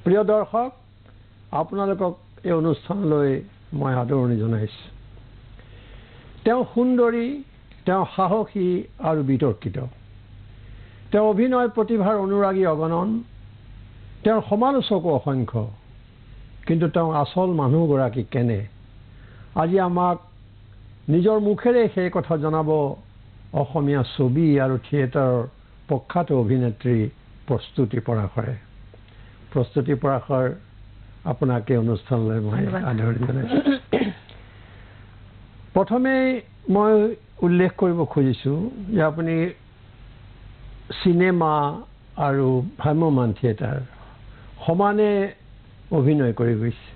প্ৰিয় দৰ্শক আপোনালোকক এই অনুষ্ঠানলৈ মই আদৰণি জনাইছোঁ তেওঁ সুন্দৰী তেওঁ সাহসী আৰু বিতৰ্কিত তেওঁ অভিনয় প্ৰতিভাৰ অনুৰাগী অগণন তেওঁৰ সমালোচক অসংখ্য কিন্তু তেওঁ আচল মানুহগৰাকী কেনে আজি আমাক নিজৰ মুখেৰে সেই কথা জনাব অসমীয়া ছবি আৰু থিয়েটাৰৰ প্ৰখ্যাত অভিনেত্ৰী প্ৰস্তুতি পৰাশৰ আপোনাক এই অনুষ্ঠানলৈ মই আদৰণি জনাইছোঁ প্ৰথমে মই উল্লেখ কৰিব খুজিছোঁ যে আপুনি চিনেমা আৰু ভ্ৰাম্যমাণ থিয়েটাৰ সমানে অভিনয় কৰি গৈছে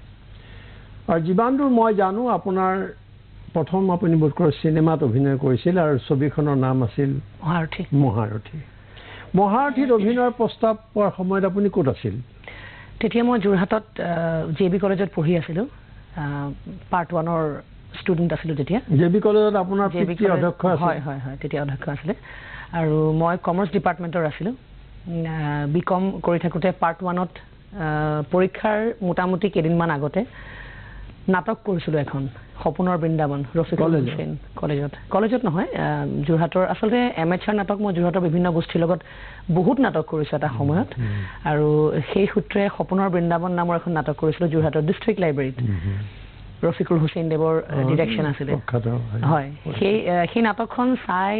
আৰু যিমান দূৰ মই জানো আপোনাৰ প্ৰথম আপুনি বোধকৰো চিনেমাত অভিনয় কৰিছিল আৰু ছবিখনৰ নাম আছিল মহাৰথীত অভিনয়ৰ প্ৰস্তাৱ পোৱাৰ সময়ত আপুনি ক'ত আছিল তেতিয়া মই যোৰহাটত জেবি কলেজত পঢ়ি আছিলোঁ পাৰ্ট 1ৰ ষ্টুডেণ্ট আছিলোঁ তেতিয়া জেবি কলেজত আপোনাৰ পিতৃ অধ্যক্ষ আছিল হয় হয় হয় তেতিয়া অধ্যক্ষ আছিলে আৰু মই কমাৰ্চ ডিপাৰ্টমেণ্টৰ আছিলোঁ বিকম কৰি থাকোঁতে পাৰ্ট 1ত পৰীক্ষাৰ মোটামুটি কেইদিনমান আগতে নাটক কৰিছিলোঁ এখন সপোনৰ বৃন্দাবন ৰফিকুল হুছেইন কলেজত নহয় যোৰহাটৰ আচলতে এমেচাৰ নাটক মই যোৰহাটৰ বিভিন্ন গোষ্ঠীৰ লগত বহুত নাটক কৰিছোঁ এটা সময়ত আৰু সেই সূত্ৰে সপোনৰ বৃন্দাবন নামৰ এখন নাটক কৰিছিলোঁ যোৰহাটৰ ডিষ্ট্ৰিক্ট লাইব্ৰেৰীত ৰফিকুল হুছেইন দেৱৰ ডিৰেকশ্যন আছিলে হয় সেই নাটকখন চাই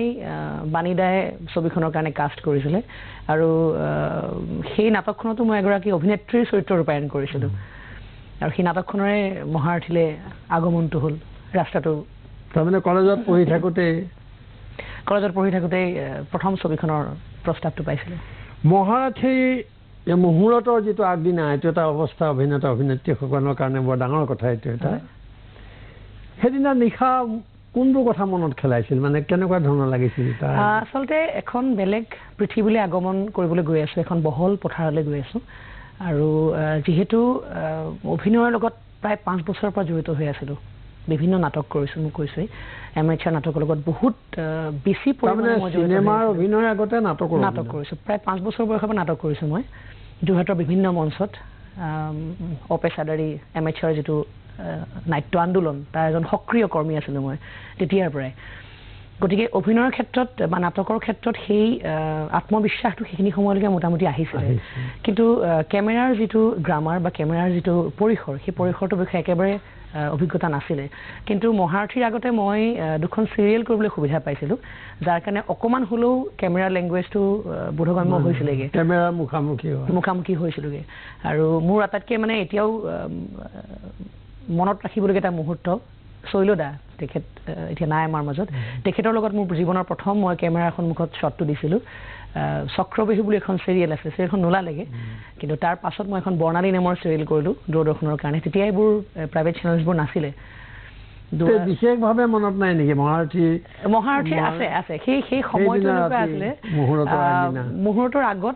বাণীদায়ে ছবিখনৰ কাৰণে কাষ্ট কৰিছিলে আৰু সেই নাটকখনতো মই এগৰাকী অভিনেত্ৰীৰ চৰিত্ৰ ৰূপায়ণ কৰিছিলোঁ আৰু সেই নাটকখনৰে মহাৰথীলৈ আগমনটো হ'ল ৰাস্তাটো তাৰমানে কলেজত পঢ়ি থাকোঁতে প্ৰথম ছবিখনৰ প্ৰস্তাৱটো পাইছিলোঁ মহাৰথী মুহূৰ্তৰ যিটো আগদিনা এইটো এটা অৱস্থা অভিনেতা অভিনেত্ৰীসকলৰ কাৰণে বৰ ডাঙৰ কথা এইটো এটা সেইদিনা নিশা কোনবোৰ কথা মনত খেলাইছিল মানে কেনেকুৱা ধৰণৰ লাগিছিল আচলতে এখন বেলেগ পৃথিৱীলৈ আগমন কৰিবলৈ গৈ আছোঁ এখন বহল পথাৰলৈ গৈ আছোঁ আৰু যিহেতু অভিনয়ৰ লগত প্ৰায় 5 বছৰৰ পৰা জড়িত হৈ আছিলোঁ বিভিন্ন নাটক কৰিছোঁ মই কৈছোঁ এমেচাৰ নাটকৰ লগত বহুত বেছি পৰিমাণে চিনেমাৰ অভিনয়ৰ আগতে নাটক কৰিছোঁ প্ৰায় 5 বছৰ বয়সৰ পৰা নাটক কৰিছোঁ মই যোৰহাটৰ বিভিন্ন মঞ্চত অপেচাদাৰী এমেচাৰ যিটো নাট্য আন্দোলন তাৰ এজন সক্ৰিয় কৰ্মী আছিলোঁ মই তেতিয়াৰ পৰাই গতিকে অভিনয়ৰ ক্ষেত্ৰত বা নাটকৰ ক্ষেত্ৰত সেই আত্মবিশ্বাসটো সেইখিনি সময়লৈকে মোটামুটি আহিছিলে কিন্তু কেমেৰাৰ যিটো গ্ৰামাৰ বা কেমেৰাৰ যিটো পৰিসৰ সেই পৰিসৰটোৰ বিষয়ে একেবাৰে অভিজ্ঞতা নাছিলে কিন্তু মহাৰথীৰ আগতে মই দুখন চিৰিয়েল কৰিবলৈ সুবিধা পাইছিলোঁ যাৰ কাৰণে অকণমান হ'লেও কেমেৰা লেংগুৱেজটো বোধগম্য হৈছিলেগৈ কেমেৰাৰ মুখামুখি হৈছিলোগৈ আৰু মোৰ আটাইতকৈ মানে এতিয়াও মনত ৰাখিবলগীয়া এটা মুহূৰ্ত শৈলদা তেখেত এতিয়া নাই আমাৰ মাজত তেখেতৰ লগত মোৰ জীৱনৰ প্ৰথম মই কেমেৰাৰ সন্মুখত শ্বটটো দিছিলোঁ চক্ৰবেহী বুলি এখন চিৰিয়েল আছে চিৰিয়েলখন নোলালেগৈ কিন্তু তাৰ পাছত মই এখন বৰ্ণালী নামৰ চিৰিয়েল কৰিলোঁ দূৰদৰ্শনৰ কাৰণে তেতিয়া এইবোৰ প্ৰাইভেট চেনেলছবোৰ নাছিলে বিশেষভাৱে মনত নাই নেকি মহাৰথী আছে সেই সময়টো এনেকুৱা আছিলে মুহূৰ্তৰ আগত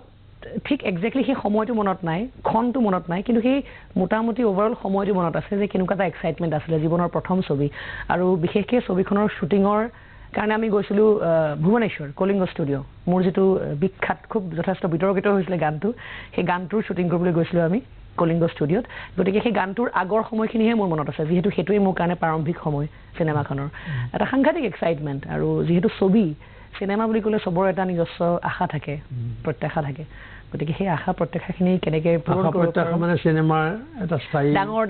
ঠিক একজেক্টলি সেই সময়টো মনত নাই ক্ষণটো মনত নাই কিন্তু সেই মোটামুটি অভাৰঅল সময়টো মনত আছে যে কেনেকুৱা এটা এক্সাইটমেণ্ট আছিলে জীৱনৰ প্ৰথম ছবি আৰু বিশেষকৈ ছবিখনৰ শ্বুটিঙৰ কাৰণে আমি গৈছিলোঁ ভুৱনেশ্বৰ কলিংগ ষ্টুডিঅ' মোৰ যিটো বিখ্যাত খুব যথেষ্ট বিতৰ্কিত হৈছিলে গানটো সেই গানটোৰ শ্বুটিং কৰিবলৈ গৈছিলোঁ আমি কলিংগ ষ্টুডিঅ'ত গতিকে সেই গানটোৰ আগৰ সময়খিনিহে মোৰ মনত আছে যিহেতু সেইটোৱে মোৰ কাৰণে প্ৰাৰম্ভিক সময় চিনেমাখনৰ এটা সাংঘাতিক এক্সাইটমেণ্ট আৰু যিহেতু ছবি চিনেমা বুলি ক'লে চবৰে এটা নিজস্ব আশা থাকে প্ৰত্যাশা থাকে গতিকে সেই আশা প্ৰত্যাশাখিনি কেনেকৈ মানে চিনেমাৰ এটা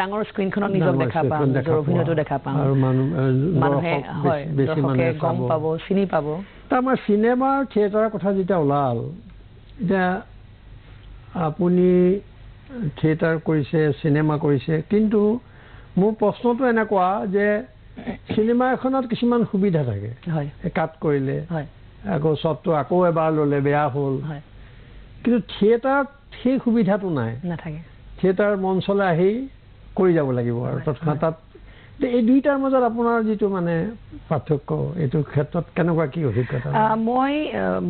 ডাঙৰ স্ক্ৰীণখনত নিজক দেখা পাম নিজৰ অভিনয়টো দেখা পাম মানুহে গম পাব চিনি পাব আমাৰ চিনেমাৰ থিয়েটাৰৰ কথা যেতিয়া ওলাল এতিয়া আপুনি থিয়েটাৰ কৰিছে চিনেমা কৰিছে কিন্তু মোৰ প্ৰশ্নটো এনেকুৱা যে চিনেমা এখনত কিছুমান সুবিধা থাকে কাট কৰিলে আকৌ শ্বটটো আকৌ এবাৰ ল'লে বেয়া হ'ল কিন্তু থিয়েটাৰত সেই সুবিধাটো নাথাকে থিয়েটাৰ মঞ্চলৈ আহি কৰি যাব লাগিব আৰু তৎক্ষণাত তাত এই দুইটাৰ মাজত আপোনাৰ যিটো মানে পাৰ্থক্য এইটো ক্ষেত্ৰত কেনেকুৱা কি অভিজ্ঞতা মই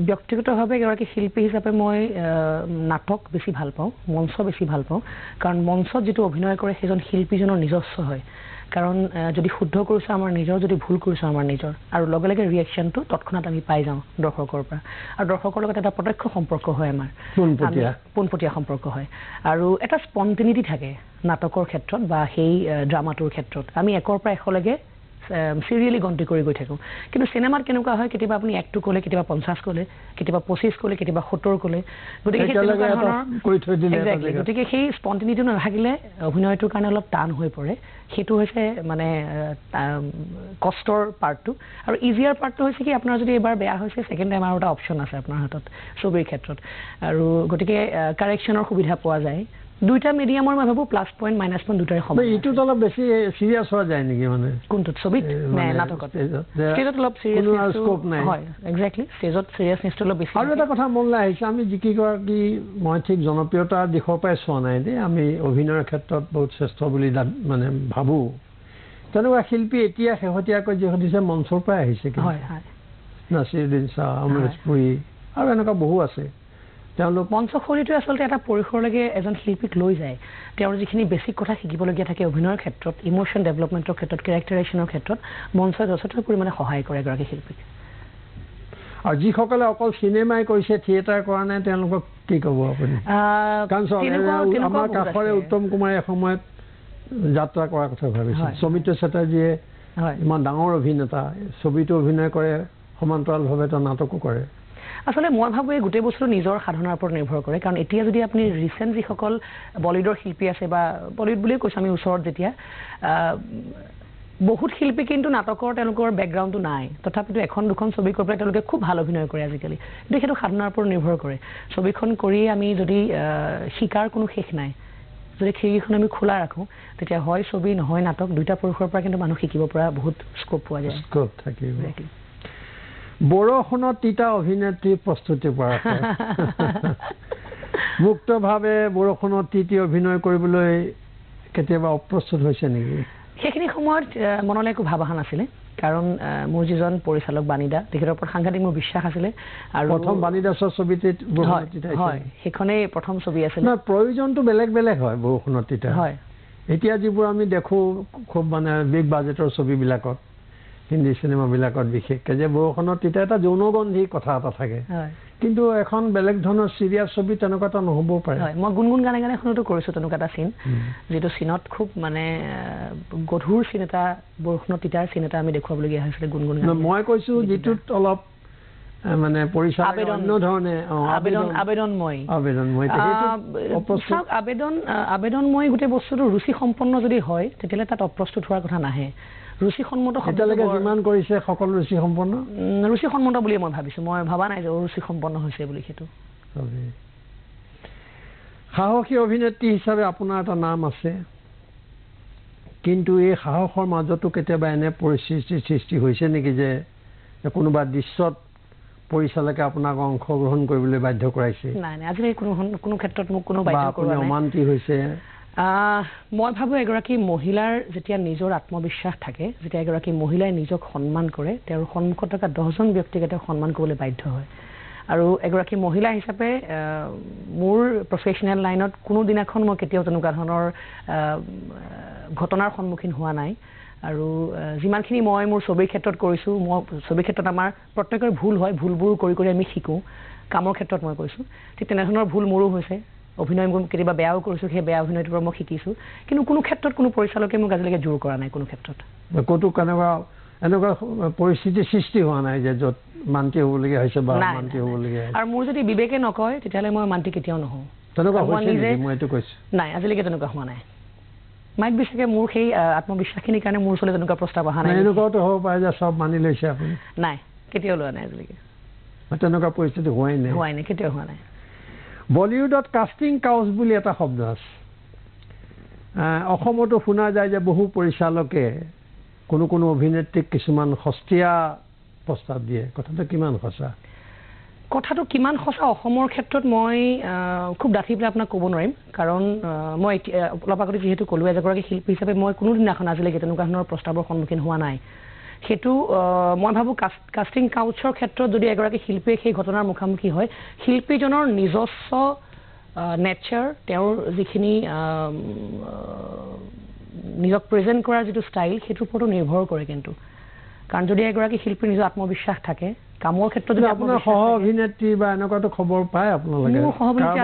ব্যক্তিগতভাৱে এগৰাকী শিল্পী হিচাপে মই নাটক বেছি ভাল পাওঁ মঞ্চ বেছি ভাল পাওঁ কাৰণ মঞ্চত যিটো অভিনয় কৰে সেইজন শিল্পীজনৰ নিজস্ব হয় কাৰণ যদি শুদ্ধ কৰিছোঁ আমাৰ নিজৰ, যদি ভুল কৰিছোঁ আমাৰ নিজৰ, আৰু লগে লগে ৰিয়েকশ্যনটো তৎক্ষণাত আমি পাই যাওঁ দৰ্শকৰ পৰা, আৰু দৰ্শকৰ লগত এটা প্ৰত্যক্ষ সম্পৰ্ক হয় আমাৰ, পোনপটীয়া সম্পৰ্ক হয়, আৰু এটা স্পণ্টেনিটি থাকে নাটকৰ ক্ষেত্ৰত বা সেই ড্ৰামাটোৰ ক্ষেত্ৰত। আমি 1ৰ পৰা 100লৈকে চিৰিয়েলি গন্তি কৰি গৈ থাকোঁ। কিন্তু চিনেমাত কেনেকুৱা হয়, কেতিয়াবা আপুনি 1টো ক'লে, কেতিয়াবা 50 ক'লে, কেতিয়াবা 25 ক'লে, কেতিয়াবা 70 ক'লে, গতিকে সেই স্পণ্টেনিটিটো নাথাকিলে অভিনয়টোৰ কাৰণে অলপ টান হৈ পৰে। সেইটো হৈছে মানে কষ্টৰ পাৰ্টটো। আৰু ইজিয়াৰ পাৰ্টটো হৈছে কি, আপোনাৰ যদি এবাৰ বেয়া হৈছে, ছেকেণ্ড টাইম আৰু এটা অপশ্যন আছে আপোনাৰ হাতত ছবিৰ ক্ষেত্ৰত, আৰু গতিকে কাৰেকশ্যনৰ সুবিধা পোৱা যায়। দুইটা মিডিয়ামৰ মই ভাবোঁ প্লাছ পইণ্ট মাইনাছ পইণ্ট দুটাৰে সমান। এইটোত অলপ বেছি চিৰিয়াছ হোৱা যায় নেকি? মানে কোনটোত, ছবিত নে নাটকত? ষ্টেজত অলপ চিৰিয়াছ হয়, এক্সেক্টলি ষ্টেজত চিৰিয়াছনেছটো অলপ বেছি। আৰু এটা কথা মনলৈ আহিছে, আমি যিকেইগৰাকী, মই ঠিক জনপ্ৰিয়তাৰ দিশৰ পৰাই চোৱা নাই দেই, আমি অভিনয়ৰ ক্ষেত্ৰত বহুত শ্ৰেষ্ঠ বুলি মানে ভাবোঁ, তেনেকুৱা শিল্পী এতিয়া শেহতীয়াকৈ যি সুধিছে মঞ্চৰ পৰাই আহিছে, নাছিৰুদ্দিন শ্বাহ, অমৰেশ পুৰী আৰু এনেকুৱা বহু আছে। তেওঁলোক মঞ্চশৈলীটোৱে আচলতে এটা পৰিসৰলৈকে এজন শিল্পীক লৈ যায়। তেওঁৰ যিখিনি বেছিক কথা শিকিবলগীয়া থাকে অভিনয়ৰ ক্ষেত্ৰত, ইমোশ্যন ডেভেলপমেণ্টৰ ক্ষেত্ৰত, কেৰেক্টাৰাইজেশ্যনৰ ক্ষেত্ৰত মঞ্চই যথেষ্ট পৰিমাণে সহায় কৰে এগৰাকী শিল্পীক। আৰু যিসকলে অকল চিনেমাই কৰিছে, থিয়েটাৰ কৰা নাই, তেওঁলোকক কি ক'ব আপুনি? কাৰণ আমাৰ কাষৰে উত্তম কুমাৰে এসময়ত যাত্ৰা কৰাৰ কথা ভাবিছিল, সৌমিত্ৰ চেটাৰ্জীয়ে ইমান ডাঙৰ অভিনেতা, ছবিটো অভিনয় কৰে, সমান্তৰালভাৱে এটা নাটকো কৰে। আচলতে মই ভাবোঁ এই গোটেই বস্তুটো নিজৰ সাধনাৰ ওপৰত নিৰ্ভৰ কৰে। কাৰণ এতিয়া যদি আপুনি ৰিচেণ্ট যিসকল বলিউডৰ শিল্পী আছে, বা বলিউড বুলিয়ে কৈছোঁ আমি ওচৰত যেতিয়া, বহুত শিল্পী কিন্তু নাটকৰ তেওঁলোকৰ বেকগ্ৰাউণ্ডটো নাই, তথাপিতো 1-2খন ছবি কৰি পেলাই তেওঁলোকে খুব ভাল অভিনয় কৰে আজিকালি। কিন্তু সেইটো সাধনাৰ ওপৰত নিৰ্ভৰ কৰে। ছবিখন কৰি আমি যদি শিকাৰ কোনো শেষ নাই, যদি খিৰিকীখন আমি খোলা ৰাখোঁ, তেতিয়া হয় ছবি নহয় নাটক, দুইটা পৰিসৰৰ পৰা কিন্তু মানুহ শিকিব পৰা বহুত স্কোপ পোৱা যায়। স্কোপ থাকিব। বৰষুণত তিতা অভিনেত্ৰী প্ৰস্তুতি পৰা মুক্তভাৱে বৰষুণত তিতি অভিনয় কৰিবলৈ কেতিয়াবা অপ্ৰস্তুত হৈছে নেকি? সেইখিনি সময়ত মনলৈ একো ভাৱ অহা নাছিলে, কাৰণ মোৰ যিজন পৰিচালক বাণীদা, তেখেতৰ ওপৰত সাংঘাতিক মোৰ বিশ্বাস আছিলে। আৰু প্ৰথম বাণীদাসৰ ছবিত হয়, সেইখনেই প্ৰথম ছবি আছিলে। প্ৰয়োজনটো বেলেগ বেলেগ হয় বৰষুণত তিতা। হয়, এতিয়া যিবোৰ আমি দেখোঁ খুব মানে বিগ বাজেটৰ ছবিবিলাকত, হিন্দী চিনেমাবিলাকত বিশেষকৈ, যে বৰষুণত তেতিয়া এটা যৌনগন্ধি কথা এটা থাকে, কিন্তু এখন বেলেগ ধৰণৰ চিৰিয়াছ ছবি তেনেকুৱা এটা নহ'বও পাৰে। মই গুণগুণ গানে গানে এখনতো কৰিছোঁ তেনেকুৱা এটা চিন, যিটো চিনত খুব মানে গধুৰ চিন এটা, বৰষুণত তিতাৰ চিন এটা আমি দেখুৱাবলগীয়া হৈছিলে গুণগুণ গানে। মই কৈছোঁ যিটোত অলপ মানে পৰিচালক অন্য ধৰণে আবেদনময় গোটেই বস্তুটো ৰুচিসম্পন্ন যদি হয়, তেতিয়াহ'লে তাত অপ্ৰস্তুত হোৱাৰ কথা নাহে। ৰুচিসন্মত এতিয়ালৈকে যিমান কৰিছে সকলো ৰুচিসন্মত বুলিয়ে মই ভাবিছোঁ। মই ভবা নাই যে ৰুচিসম্পন্ন হৈছে বুলি। সেইটো সাহসী অভিনেত্ৰী হিচাপে আপোনাৰ এটা নাম আছে, কিন্তু এই সাহসৰ মাজতো কেতিয়াবা এনে পৰিস্থিতিৰ সৃষ্টি হৈছে নেকি যে কোনোবা দৃশ্যত পৰিচালকে আপোনাক অংশগ্ৰহণ কৰিবলৈ বাধ্য কৰাইছে? নাই, আজিলৈকে কোনো ক্ষেত্ৰত মোক কোনো বাধ্য কৰা নাই। অমান্তি হৈছে? মই ভাবোঁ এগৰাকী মহিলাৰ যেতিয়া নিজৰ আত্মবিশ্বাস থাকে, যেতিয়া এগৰাকী মহিলাই নিজক সন্মান কৰে, তেওঁৰ সন্মুখত থকা 10জন ব্যক্তিকে তেওঁ সন্মান কৰিবলৈ বাধ্য হয়। আৰু এগৰাকী মহিলা হিচাপে মোৰ প্ৰফেশ্যনেল লাইনত কোনো দিনাখন মই কেতিয়াও তেনেকুৱা ধৰণৰ ঘটনাৰ সন্মুখীন হোৱা নাই। আৰু যিমানখিনি মই মোৰ ছবিৰ ক্ষেত্ৰত কৰিছোঁ, মই ছবিৰ ক্ষেত্ৰত আমাৰ প্ৰত্যেকৰে ভুল হয়, ভুলবোৰ কৰি কৰি আমি শিকোঁ। কামৰ ক্ষেত্ৰত মই কৈছোঁ, ঠিক তেনেধৰণৰ ভুল মোৰো হৈছে। অভিনয় কেতিয়াবা বেয়াও কৰিছোঁ, সেই বেয়া অভিনয়টোৰ পৰা মই শিকিছোঁ। কিন্তু কোনো ক্ষেত্ৰত কোনো পৰিচালকে মোক আজিলৈকে জোৰ কৰা নাই কোনো ক্ষেত্ৰত। ক'তো এনেকুৱা পৰিস্থিতিৰ সৃষ্টি হোৱা নাই যে য'ত মান্তি হ'বলগীয়া হৈছে বা মান্তি হ'বলগীয়া হৈছে? আৰু মোৰ যদি বিবেকে নকয়, তেতিয়াহ'লে মই মান্তি কেতিয়াও নহওঁ। তেনেকুৱা হৈছে নেকি? মই এইটো কৈছোঁ নাই, আজিলৈকে তেনেকুৱা হোৱা নাই। মাইক বিচাকে মোৰ সেই আত্মবিশ্বাসখিনিৰ কাৰণে মোৰ ওচৰলৈ তেনেকুৱা প্ৰস্তাৱ অহা নাই। এনেকুৱাতো হ'ব পাৰে যে চব মানি লৈছে আপুনি? নাই, কেতিয়াও লোৱা নাই আজিলৈকে। তেনেকুৱা পৰিস্থিতি হোৱাই নাই? কেতিয়াও হোৱা নাই। বলিউডত কাষ্টিং কাউচ বুলি এটা শব্দ আছে। অসমতো শুনা যায় যে বহু পৰিচালকে কোনো অভিনেত্ৰীক কিছুমান সস্তীয়া প্ৰস্তাৱ দিয়ে। কথাটো কিমান সঁচা? কথাটো কিমান সঁচা অসমৰ ক্ষেত্ৰত মই খুব ডাঠি পেলাই আপোনাক ক'ব নোৱাৰিম, কাৰণ মই অলপ আগতে যিহেতু ক'লোঁ, এগৰাকী শিল্পী হিচাপে মই কোনো দিনাখন আজিলৈকে তেনেকুৱা ধৰণৰ প্ৰস্তাৱৰ সন্মুখীন হোৱা নাই। সেইটো মই ভাবোঁ কাষ্টিং কাউচৰ ক্ষেত্ৰত যদি এগৰাকী শিল্পীয়ে সেই ঘটনাৰ মুখামুখি হয়, শিল্পীজনৰ নিজস্ব নেচাৰ, তেওঁৰ যিখিনি নিজক প্ৰেজেণ্ট কৰাৰ যিটো ষ্টাইল সেইটোৰ ওপৰতো নিৰ্ভৰ কৰে কিন্তু কাৰণ যদি এগৰাকী শিল্পীৰ নিজৰ আত্মবিশ্বাস থাকে কামৰ ক্ষেত্ৰত যদি আপোনাৰ সহ অভিনেত্ৰী বা এনেকুৱাতো খবৰ পায় আপোনালোকে মোৰ সহ অভিনেত্ৰী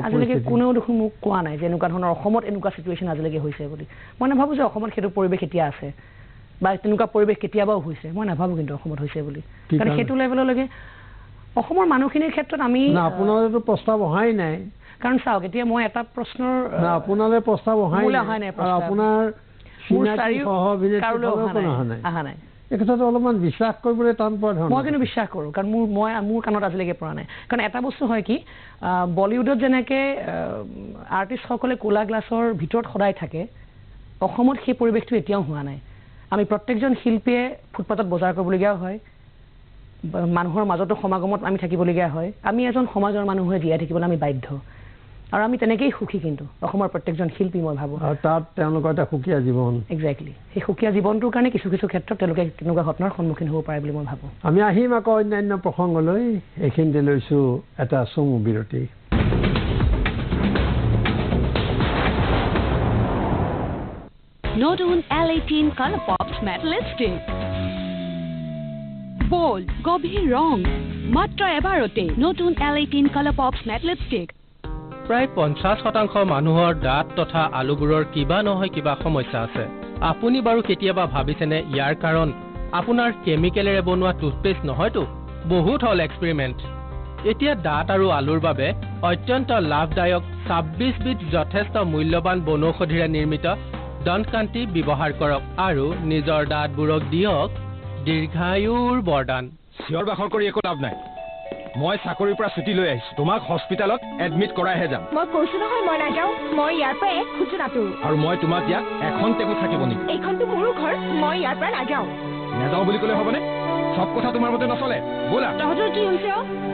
আজিলৈকে কোনেও দেখোন মোক কোৱা নাই যে এনেকুৱা ধৰণৰ অসমত এনেকুৱা চিটুৱেশ্যন আজিলৈকে হৈছে বুলি মই নাভাবোঁ যে অসমত সেইটো পৰিৱেশ এতিয়া আছে বা তেনেকুৱা পৰিৱেশ কেতিয়াবাও হৈছে মই নাভাবোঁ কিন্তু অসমত হৈছে বুলি কাৰণ সেইটো লেভেললৈকে অসমৰ মানুহখিনিৰ ক্ষেত্ৰত আমি আপোনালোকেতো প্ৰস্তাৱ অহাই নাই কাৰণ চাওক এতিয়া মই এটা প্ৰশ্নৰ আপোনালোকে প্ৰস্তাৱ অহাই নাই আপোনাৰ অহা নাই এই কথাটো অলপমান বিশ্বাস কৰিবলৈ টান পোৱা ধৰণৰ মই কিন্তু বিশ্বাস কৰোঁ কাৰণ মোৰ কাণত আজিলৈকে পৰা নাই কাৰণ এটা বস্তু হয় কি বলিউডত যেনেকৈ আৰ্টিষ্টসকলে ক'লা গ্লাছৰ ভিতৰত সদায় থাকে অসমত সেই পৰিৱেশটো এতিয়াও হোৱা নাই আমি প্ৰত্যেকজন শিল্পীয়ে ফুটপাথত বজাৰ কৰিবলগীয়া হয় মানুহৰ মাজতো সমাগমত আমি থাকিবলগীয়া হয় আমি এজন সমাজৰ মানুহে জীয়াই থাকিবলৈ আমি বাধ্য আৰু আমি তেনেকেই সুখী কিন্তু অসমৰ প্ৰত্যেকজন শিল্পী মই ভাবোঁ আৰু তাত তেওঁলোকৰ এটা সুকীয়া জীৱন একজেক্টলি সেই সুকীয়া জীৱনটোৰ কাৰণে কিছু কিছু ক্ষেত্ৰত তেওঁলোকে তেনেকুৱা ঘটনাৰ সন্মুখীন হ'ব পাৰে বুলি মই ভাবোঁ আমি আহিম আকৌ অন্যান্য প্ৰসংগলৈ এইখিনিতে লৈছোঁ এটা চমু বিৰতি নতুন L18 Color Pops Matte Lipstick bold গভীৰ ৰং মাত্ৰ এবাৰতে নতুন L18 Color Pops Matte Lipstick প্ৰায় 50% মানুহৰ দাঁত তথা আলুবোৰৰ কিবা নহয় কিবা সমস্যা আছে আপুনি বাৰু কেতিয়াবা ভাবিছেনে ইয়াৰ কাৰণ আপোনাৰ কেমিকেলেৰে বনোৱা টুথপেষ্ট নহয়তো বহুত হল এক্সপেৰিমেন্ট এতিয়া দাঁত আৰু আলুৰ বাবে অত্যন্ত লাভদায়ক 26 বিধ যথেষ্ট মূল্যৱান বনৌষধিৰে নিৰ্মিত দন্তকান্তি ব্যৱহাৰ কৰক আৰু নিজৰ দাঁতবোৰক দিয়ক দীৰ্ঘায়ুৰ বৰদান চিঞৰ বাখৰ কৰি একো লাভ নাই মই চাকৰিৰ পৰা ছুটি লৈ আহিছো তোমাক হস্পিটেলত এডমিট কৰাইহে যাম মই কৈছো নহয় মই নাযাওঁ মই ইয়াৰ পৰা এক খোজ নাতোৰো আৰু মই তোমাক ইয়াত এখন টেবুল থাকিব নেকি এইখনটো মোৰো ঘৰ মই ইয়াৰ পৰা নাযাওঁ নাযাওঁ বুলি ক'লে হ'বনে সব কথা তোমাৰ মতে নচলে ব'লা তহঁতৰ কি হৈছে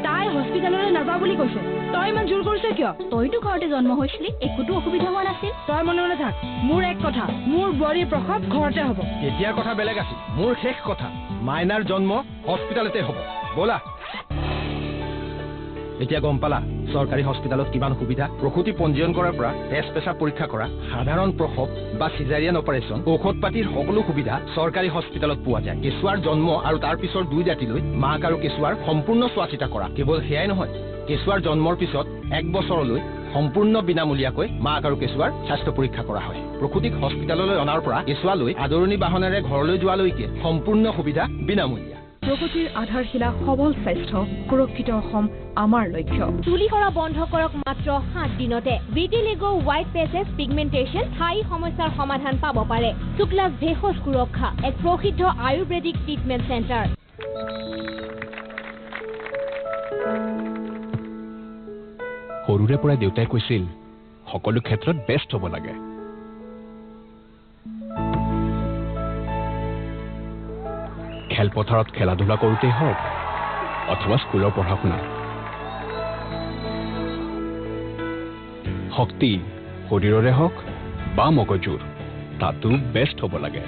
তাই হস্পিটেললৈ নাযাওঁ বুলি কৈছে তই ইমান জোৰ কৰিছ কিয় তইতো ঘৰতে জন্ম হৈছিলি একোতো অসুবিধা হোৱা নাছিল তই মনে মনে থাক মোৰ এক কথা মোৰ বোৱাৰীৰ প্ৰসৱ ঘৰতে হ'ব এতিয়াৰ কথা বেলেগ আছিল মোৰ শেষ কথা মাইনাৰ জন্ম হস্পিটেলতে হ'ব ব'লা এতিয়া গম পালা চৰকাৰী হস্পিটেলত কিমান সুবিধা প্ৰসূতি পঞ্জীয়ন কৰাৰ পৰা টেষ্ট পেছাব পৰীক্ষা কৰা সাধাৰণ প্ৰসৱ বা সিজাৰিয়ান অপাৰেশ্যন ঔষধ পাতিৰ সকলো সুবিধা চৰকাৰী হস্পিটেলত পোৱা যায় কেঁচুৱাৰ জন্ম আৰু তাৰ পিছৰ 2 জাতিলৈ মাক আৰু কেঁচুৱাৰ সম্পূৰ্ণ চোৱাচিতা কৰা কেৱল সেয়াই নহয় কেঁচুৱাৰ জন্মৰ পিছত 1 বছৰলৈ সম্পূৰ্ণ বিনামূলীয়াকৈ মাক আৰু কেঁচুৱাৰ স্বাস্থ্য পৰীক্ষা কৰা হয় প্ৰসূতিক হস্পিটেললৈ অনাৰ পৰা কেঁচুৱালৈ আদৰণি বাহনেৰে ঘৰলৈ যোৱালৈকে সম্পূৰ্ণ সুবিধা বিনামূলীয়া প্ৰগতিৰ আধাৰশিলা সবল স্বাস্থ্য সুৰক্ষিত অসম আমাৰ লক্ষ্য চুলি সৰা বন্ধ কৰক মাত্ৰ 7 দিনতে ভিটিলিগো হোৱাইট পেচেছ পিগমেন্টেশ্যন স্থায়ী সমস্যাৰ সমাধান পাব পাৰে শুক্লাছ ভেষজ সুৰক্ষা এক প্ৰসিদ্ধ আয়ুৰ্বেদিক ট্ৰিটমেণ্ট চেণ্টাৰ সৰুৰে পৰা দেউতাই কৈছিল সকলো ক্ষেত্ৰত বেষ্ট হ'ব লাগে খেলপথাৰত খেলা ধূলা কৰোঁতেই হওক অথবা স্কুলৰ পঢ়া শুনা শক্তি শৰীৰৰে হওক বা মগজুৰ তাতো বেষ্ট হ'ব লাগে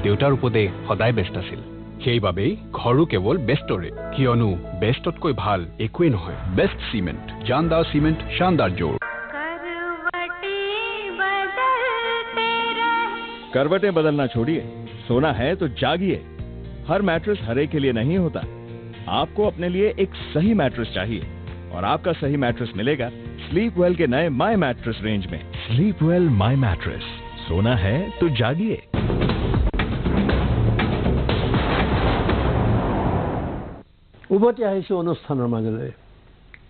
দেউতাৰ উপদেশ সদায় বেষ্ট আছিল সেইবাবেই ঘৰো কেৱল বেষ্টৰে কিয়নো বেষ্টতকৈ ভাল একোৱেই নহয় বেষ্ট সিমেন্ট জানদাৰ সিমেন্ট শানদাৰ জোৰ करवटें बदलना छोड़िए सोना है तो जागिए हर मैट्रेस हर एक के लिए नहीं होता आपको अपने लिए एक सही मैट्रेस चाहिए और आपका सही मैट्रेस मिलेगा स्लीप वेल के नए माई मैट्रेस रेंज में स्लीप वेल माई मैट्रेस सोना है तो जागिए উভতি আহিছোঁ অনুষ্ঠানৰ মাজলৈ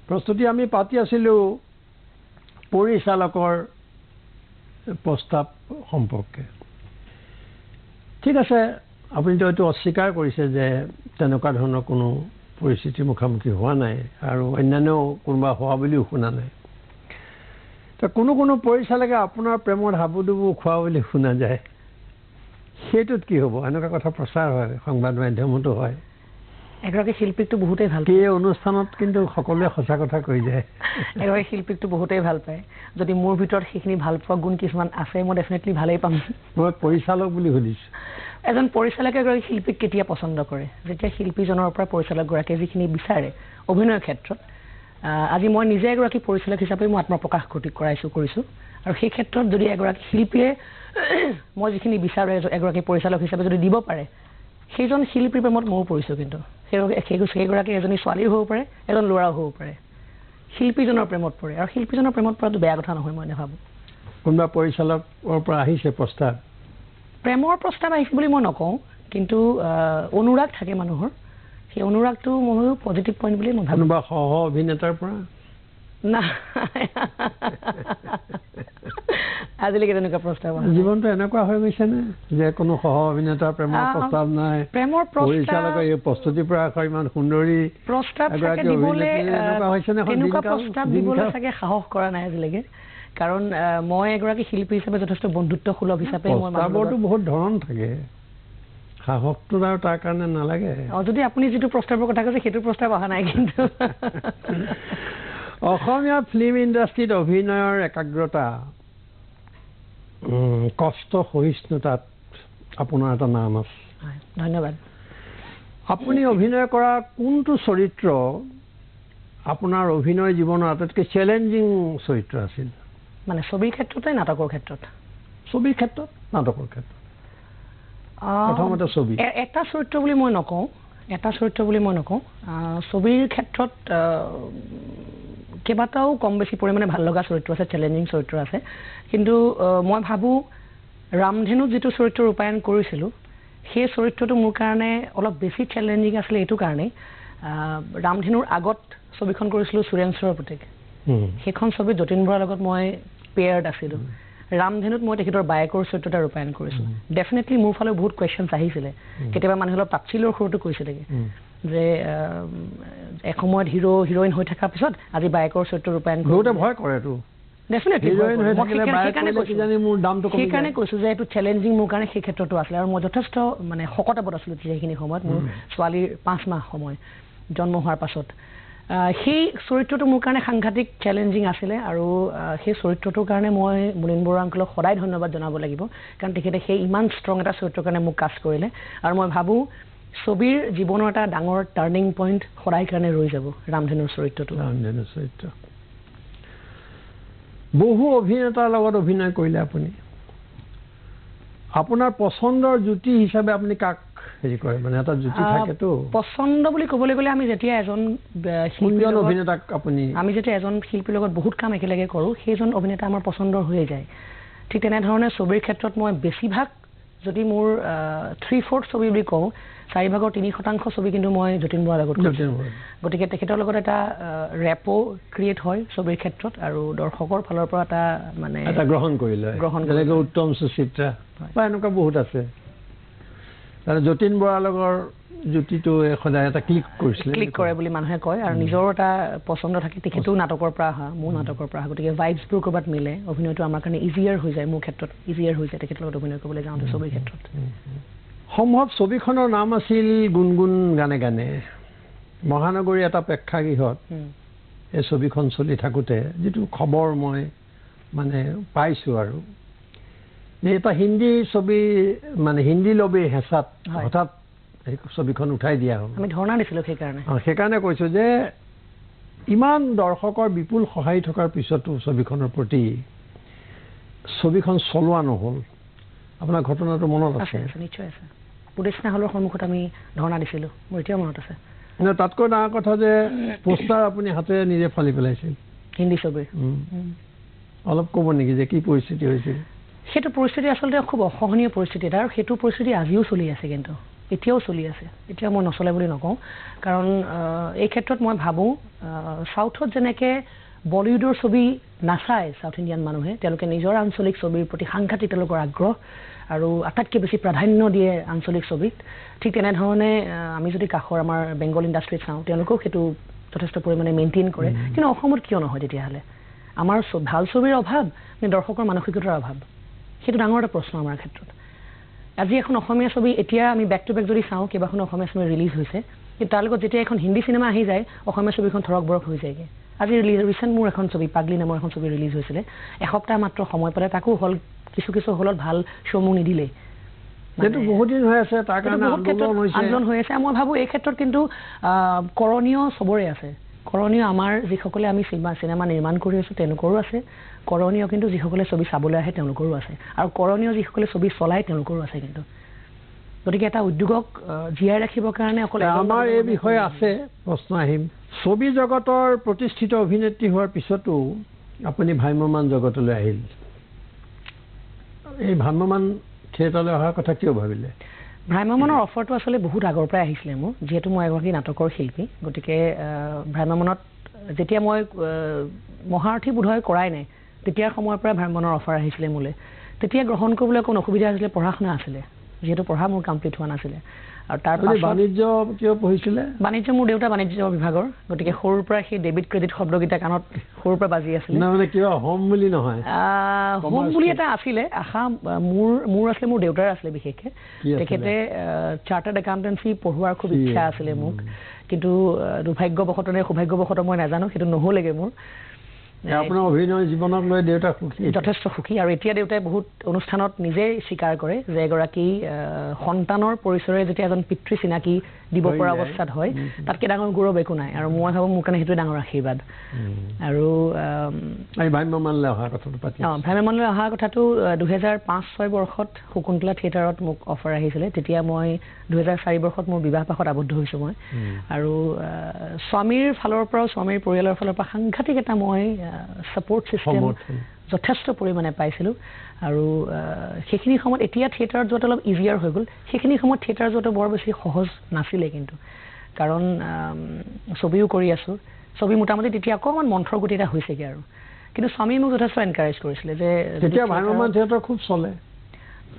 প্ৰস্তুতি আমি পাতি আছিলোঁ পৰিচালকৰ প্ৰস্তাৱ সম্পৰ্কে ঠিক আছে আপুনিতো এইটো অস্বীকাৰ কৰিছে যে তেনেকুৱা ধৰণৰ কোনো পৰিস্থিতিৰ মুখামুখি হোৱা নাই আৰু অন্যান্য কোনোবা হোৱা বুলিও শুনা নাই তো কোনো পৰিচালকে আপোনাৰ প্ৰেমৰ হাবুডুবু খোৱা বুলি শুনা যায় সেইটোত কি হ'ব এনেকুৱা কথা প্ৰচাৰ হয় সংবাদ মাধ্যমতো হয় এগৰাকী শিল্পীকটো বহুতেই ভাল এই অনুষ্ঠানত কিন্তু সকলোৱে সঁচা কথা কৈ যায় এগৰাকী শিল্পীকটো বহুতেই ভাল পায় যদি মোৰ ভিতৰত সেইখিনি ভাল পোৱা গুণ কিছুমান আছে মই ডেফিনেটলি ভালেই পাম মই পৰিচালক বুলি সুধিছোঁ এজন পৰিচালকে এগৰাকী শিল্পীক কেতিয়া পচন্দ কৰে যেতিয়া শিল্পীজনৰ পৰা পৰিচালকগৰাকীয়ে যিখিনি বিচাৰে অভিনয়ৰ ক্ষেত্ৰত আজি মই নিজে এগৰাকী পৰিচালক হিচাপে মই আত্মপ্ৰকাশ কৰিছোঁ আৰু সেই ক্ষেত্ৰত যদি এগৰাকী শিল্পীয়ে মই যিখিনি বিচাৰোঁ এগৰাকী পৰিচালক হিচাপে যদি দিব পাৰে সেইজন শিল্পীৰ প্ৰেমত ময়ো পৰিছোঁ কিন্তু সেইগৰাকী এজনী ছোৱালীও হ'ব পাৰে এজন ল'ৰাও হ'ব পাৰে শিল্পীজনৰ প্ৰেমত পৰে আৰু শিল্পীজনৰ প্ৰেমত পৰাটো বেয়া কথা নহয় মই নাভাবোঁ কোনোবা পৰিচালকৰ পৰা আহিছে প্ৰস্তাৱ প্ৰেমৰ প্ৰস্তাৱ আহিছে বুলি মই নকওঁ কিন্তু অনুৰাগ থাকে মানুহৰ সেই অনুৰাগটো ময়ো পজিটিভ পইণ্ট বুলি মই ভাবোঁ কোনোবা সহ অভিনেতাৰ পৰা না আজিলৈকে তেনেকুৱা প্ৰস্তাৱ জীৱনটো এনেকুৱা হৈ গৈছেনে যে কোনো সহ অভিনেতাৰ প্ৰেমৰ প্ৰস্তাৱ নাই প্ৰেমৰ পৰিচালকৰ এই প্ৰস্তুতিৰ পৰা ইমান সুন্দৰী প্ৰস্তাৱ দিবলৈ চাগে সাহস কৰা নাই আজিলৈকে কাৰণ মই এগৰাকী শিল্পী হিচাপে যথেষ্ট বন্ধুত্বসুলভ হিচাপে প্ৰস্তাৱৰতো বহুত ধৰণ থাকে সাহসটো আৰু তাৰ কাৰণে নালাগে যদি আপুনি যিটো প্ৰস্তাৱৰ কথা কৈছে সেইটো প্ৰস্তাৱ অহা নাই কিন্তু অসমীয়া ফিল্ম ইণ্ডাষ্ট্ৰীত অভিনয়ৰ একাগ্ৰতা কষ্ট সহিষ্ণুতাত আপোনাৰ এটা নাম আছে ধন্যবাদ আপুনি অভিনয় কৰা কোনটো চৰিত্ৰ আপোনাৰ অভিনয় জীৱনৰ আটাইতকৈ চেলেঞ্জিং চৰিত্ৰ আছিল মানে ছবিৰ ক্ষেত্ৰতে নাটকৰ ক্ষেত্ৰত ছবিৰ ক্ষেত্ৰত নাটকৰ ক্ষেত্ৰত প্ৰথমতে ছবি এটা চৰিত্ৰ বুলি মই নকওঁ ছবিৰ ক্ষেত্ৰত কেইবাটাও কম বেছি পৰিমাণে ভাল লগা চৰিত্ৰ আছে চেলেঞ্জিং চৰিত্ৰ আছে কিন্তু মই ভাবোঁ ৰামধেনুত যিটো চৰিত্ৰ ৰূপায়ণ কৰিছিলোঁ সেই চৰিত্ৰটো মোৰ কাৰণে অলপ বেছি চেলেঞ্জিং আছিলে এইটো কাৰণেই ৰামধেনুৰ আগত ছবিখন কৰিছিলোঁ সুৰেন্দ্ৰৰ পুতেক সেইখন ছবিত যতীন বৰাৰ লগত মই পেয়াৰ্ড আছিলোঁ ৰামধেনুত মই তেখেতৰ বায়েকৰ চৰিত্ৰ এটা ৰূপায়ণ কৰিছোঁ ডেফিনেটলি মোৰ ফালে বহুত কুৱেশ্যনছ আহিছিলে কেতিয়াবা মানুহে অলপ তাচ্ছিল্যৰ সুৰতো কৈছিলেগৈ যে এসময়ত হিৰোইন হৈ থকাৰ পিছত আজি বায়েকৰ চৰিত্ৰ ৰূপায়ণ ভয় কৰেতো সেইকাৰণে কৈছোঁ যে এইটো চেলেঞ্জিং মোৰ কাৰণে সেই ক্ষেত্ৰতো আছিলে আৰু মই যথেষ্ট মানে শকতাবত আছিলোঁ সেইখিনি সময়ত মোৰ ছোৱালীৰ 5 মাহ সময় জন্ম হোৱাৰ পাছত সেই চৰিত্ৰটো মোৰ কাৰণে সাংঘাতিক চেলেঞ্জিং আছিলে আৰু সেই চৰিত্ৰটোৰ কাৰণে মই মুনীন বৰুৱা আংকলক সদায় ধন্যবাদ জনাব লাগিব কাৰণ তেখেতে সেই ইমান ষ্ট্ৰং এটা চৰিত্ৰৰ কাৰণে মোক কাষ্ট কৰিলে আৰু মই ভাবোঁ ছবিৰ জীৱনৰ এটা ডাঙৰ টাৰ্ণিং পইণ্ট সদায় কাৰণে ৰৈ যাব ৰামধেনুৰ চৰিত্ৰটো বহু অভিনেতাৰ লগত অভিনয় কৰিলে আপুনি আপোনাৰ পচন্দৰ জুটি হিচাপে আপুনি কাক হেৰি কৰে মানে এটা জুটি থাকেতো পচন্দ বুলি ক'বলৈ গ'লে আমি যেতিয়া এজন অভিনেতাক আমি যেতিয়া এজন শিল্পীৰ লগত বহুত কাম একেলগে কৰোঁ সেইজন অভিনেতা আমাৰ পচন্দৰ হৈয়ে যায় ঠিক তেনেধৰণে ছবিৰ ক্ষেত্ৰত মই বেছিভাগ যদি মোৰ 3/4 ছবি বুলি কওঁ 4/3% ছবি কিন্তু মই যতীন বৰাৰ লগত গতিকে তেখেতৰ লগত এটা ৰেপো ক্ৰিয়েট হয় ছবিৰ ক্ষেত্ৰত আৰু দৰ্শকৰ ফালৰ পৰা এটা মানে এটা গ্ৰহণ কৰিলে যেনেকৈ উত্তম সুচিত্ৰা বা এনেকুৱা বহুত আছে আৰু যতীন বৰাৰ লগৰ জুটিটো সদায় এটা ক্লিক কৰে বুলি মানুহে কয় আৰু নিজৰ এটা পচন্দ থাকে তেখেতেও নাটকৰ পৰা অহা মোৰ নাটকৰ পৰা অহা গতিকে ভাইবছবোৰ ক'ৰবাত মিলে অভিনয়টো আমাৰ কাৰণে ইজিয়াৰ হৈ যায় মোৰ ক্ষেত্ৰত ইজিয়াৰ হৈ যায় তেখেতৰ লগত অভিনয় কৰিবলৈ যাওঁতে ছবিৰ ক্ষেত্ৰত সম্ভৱ ছবিখনৰ নাম আছিল গুণগুণ গানে গানে মহানগৰী এটা প্ৰেক্ষাগৃহত এই ছবিখন চলি থাকোঁতে যিটো খবৰ মই মানে পাইছোঁ আৰু যে এটা হিন্দী ছবি মানে হিন্দী লবিৰ হেঁচাত হঠাৎ এই ছবিখন উঠাই দিয়া হ'ল আমি ধৰ্ণা দিছিলোঁ সেইকাৰণে কৈছোঁ যে ইমান দৰ্শকৰ বিপুল সঁহাৰি থকাৰ পিছতো ছবিখনৰ প্ৰতি ছবিখন চলোৱা নহ'ল আপোনাৰ ঘটনাটো মনত আছে নিশ্চয় আছে পুলিচনা হলৰ সন্মুখত আমি ধৰ্ণা দিছিলোঁ মোৰ এতিয়াও মনত আছে তাতকৈ ডাঙৰ কথা যে পোষ্টাৰ আপুনি হাতেৰে নিজে ফালি পেলাইছিল হিন্দী ছবিৰ অলপ ক'ব নেকি যে কি পৰিস্থিতি হৈছিল সেইটো পৰিস্থিতি আচলতে খুব অসহনীয় পৰিস্থিতি এটা আৰু সেইটো পৰিস্থিতি আজিও চলি আছে কিন্তু এতিয়াও চলি আছে এতিয়াও মই নচলে বুলি নকওঁ কাৰণ এই ক্ষেত্ৰত মই ভাবোঁ চাউথত যেনেকৈ বলিউডৰ ছবি নাচায় চাউথ ইণ্ডিয়ান মানুহে তেওঁলোকে নিজৰ আঞ্চলিক ছবিৰ প্ৰতি সাংঘাতিক তেওঁলোকৰ আগ্ৰহ আৰু আটাইতকৈ বেছি প্ৰাধান্য দিয়ে আঞ্চলিক ছবিত ঠিক তেনেধৰণে আমি যদি কাষৰ আমাৰ বেংগল ইণ্ডাষ্ট্ৰীত চাওঁ তেওঁলোকেও সেইটো যথেষ্ট পৰিমাণে মেইনটেইন কৰে কিন্তু অসমত কিয় নহয় তেতিয়াহ'লে আমাৰ ভাল ছবিৰ অভাৱ নে দৰ্শকৰ মানসিকতাৰ অভাৱ সেইটো ডাঙৰ এটা প্ৰশ্ন আমাৰ ক্ষেত্ৰত আজি এখন অসমীয়া ছবি এতিয়া আমি বেক টু বেক যদি চাওঁ কেইবাখন অসমীয়া ছবি ৰিলিজ হৈছে কিন্তু তাৰ লগত যেতিয়া এখন হিন্দী চিনেমা আহি যায় অসমীয়া ছবিখন থৰক বৰক হৈ যায়গৈ আজি ৰিচেণ্ট মোৰ এখন ছবি পাগলি নামৰ এখন ছবি ৰিলিজ হৈছিলে এসপ্তাহ মাত্ৰ সময় পালে তাকো হল কিছু হলত ভাল শ্ব' মোক নিদিলে যেটো বহুত দিন হৈ আছে তাৰ কাৰণে আন্দোলন হৈ আছে মই ভাবোঁ এই ক্ষেত্ৰত কিন্তু কৰণীয় চবৰে আছে কৰণীয় আমাৰ যিসকলে আমি চিনেমা নিৰ্মাণ কৰি আছোঁ তেওঁলোকৰো আছে, কৰণীয় কিন্তু যিসকলে ছবি চাবলৈ আহে তেওঁলোকৰো আছে, আৰু কৰণীয় যিসকলে ছবি চলায় তেওঁলোকৰো আছে। কিন্তু গতিকে এটা উদ্যোগক জীয়াই ৰাখিবৰ কাৰণে অকল আমাৰ এই বিষয়ে আছে প্ৰশ্ন আহিম। ছবি জগতৰ প্ৰতিষ্ঠিত অভিনেত্ৰী হোৱাৰ পিছতো আপুনি ভ্ৰাম্যমাণ জগতলৈ আহিল। এই ভ্ৰাম্যমাণ থিয়েটাৰলৈ অহাৰ কথা কিয় ভাবিলে? ভ্ৰাম্যমাণৰ অফাৰটো আচলতে বহুত আগৰ পৰাই আহিছিলে মোৰ, যিহেতু মই এগৰাকী নাটকৰ শিল্পী। গতিকে ভ্ৰাম্যমাণত যেতিয়া মই মহাৰথী বোধহয় কৰাই নাই তেতিয়াৰ সময়ৰ পৰা ভ্ৰাম্যমাণৰ অফাৰ আহিছিলে মোলৈ। তেতিয়া গ্ৰহণ কৰিবলৈ অকণ অসুবিধা হৈছিলে, পঢ়া শুনা আছিলে, যিহেতু পঢ়া মোৰ কমপ্লিট হোৱা নাছিলে। আৰু তাৰ বাণিজ্য কিয় পঢ়িছিলে? বাণিজ্য মোৰ দেউতা বাণিজ্য বিভাগৰ, গতিকে সৰুৰ পৰা সেই ডেবিট ক্ৰেডিট শব্দকেইটা কাণত সৰুৰ পৰা বাজি আছিলে। মানে কিবা হোম বুলি নহয়, হোম বুলি এটা আছিলে আশা মোৰ আছিলে, মোৰ দেউতাৰ আছিলে বিশেষকে। তেখেতে চাৰ্টাৰ্ড একাউণ্টেঞ্চি পঢ়োৱাৰ খুব ইচ্ছা আছিলে মোক, কিন্তু দুৰ্ভাগ্যবশতঃ নে সৌভাগ্যবশতঃ মই নাজানো, সেইটো নহ'লেগৈ মোৰ। আপোনাৰ অভিনয় জীৱনক লৈ দেউতা সুখী? যথেষ্ট সুখী। আৰু এতিয়া দেউতাই বহুত অনুষ্ঠানত নিজেই স্বীকাৰ কৰে যে এগৰাকী সন্তানৰ পৰিচয়েৰে যেতিয়া এজন পিতৃ চিনাকি দিব পৰা অৱস্থাত হয় তাতকৈ ডাঙৰ গৌৰৱ একো নাই। আৰু মই ভাবোঁ মোৰ কাৰণে সেইটোৱে ডাঙৰ আশীৰ্বাদ। আৰু ভ্ৰাম্যমাণলৈ অহা কথাটো পাতি ভ্ৰাম্যমাণলৈ অহা কথাটো 2005-06 বৰ্ষত শকুন্তলা থিয়েটাৰত মোক অফাৰ আহিছিলে। তেতিয়া মই 2004 বৰ্ষত মোৰ বিবাহ পাশত আবদ্ধ হৈছোঁ মই। আৰু স্বামীৰ ফালৰ পৰাও স্বামীৰ পৰিয়ালৰ ফালৰ পৰা সাংঘাতিক এটা মই ছাপোৰ্ট ছিষ্টেম যথেষ্ট পৰিমাণে পাইছিলোঁ। আৰু সেইখিনি সময়ত এতিয়া থিয়েটাৰত যোৱাটো অলপ ইজিয়াৰ হৈ গ'ল, সেইখিনি সময়ত থিয়েটাৰ যোৱাটো বৰ বেছি সহজ নাছিলে কিন্তু, কাৰণ ছবিও কৰি আছোঁ, ছবি মোটামুটি তেতিয়া অকণমান মন্থৰ গতি এটা হৈছেগৈ। আৰু কিন্তু স্বামীয়ে মোক যথেষ্ট এনকাৰেজ কৰিছিলে যে তেতিয়া ভ্ৰাম্যমাণ থিয়েটাৰ খুব চলে।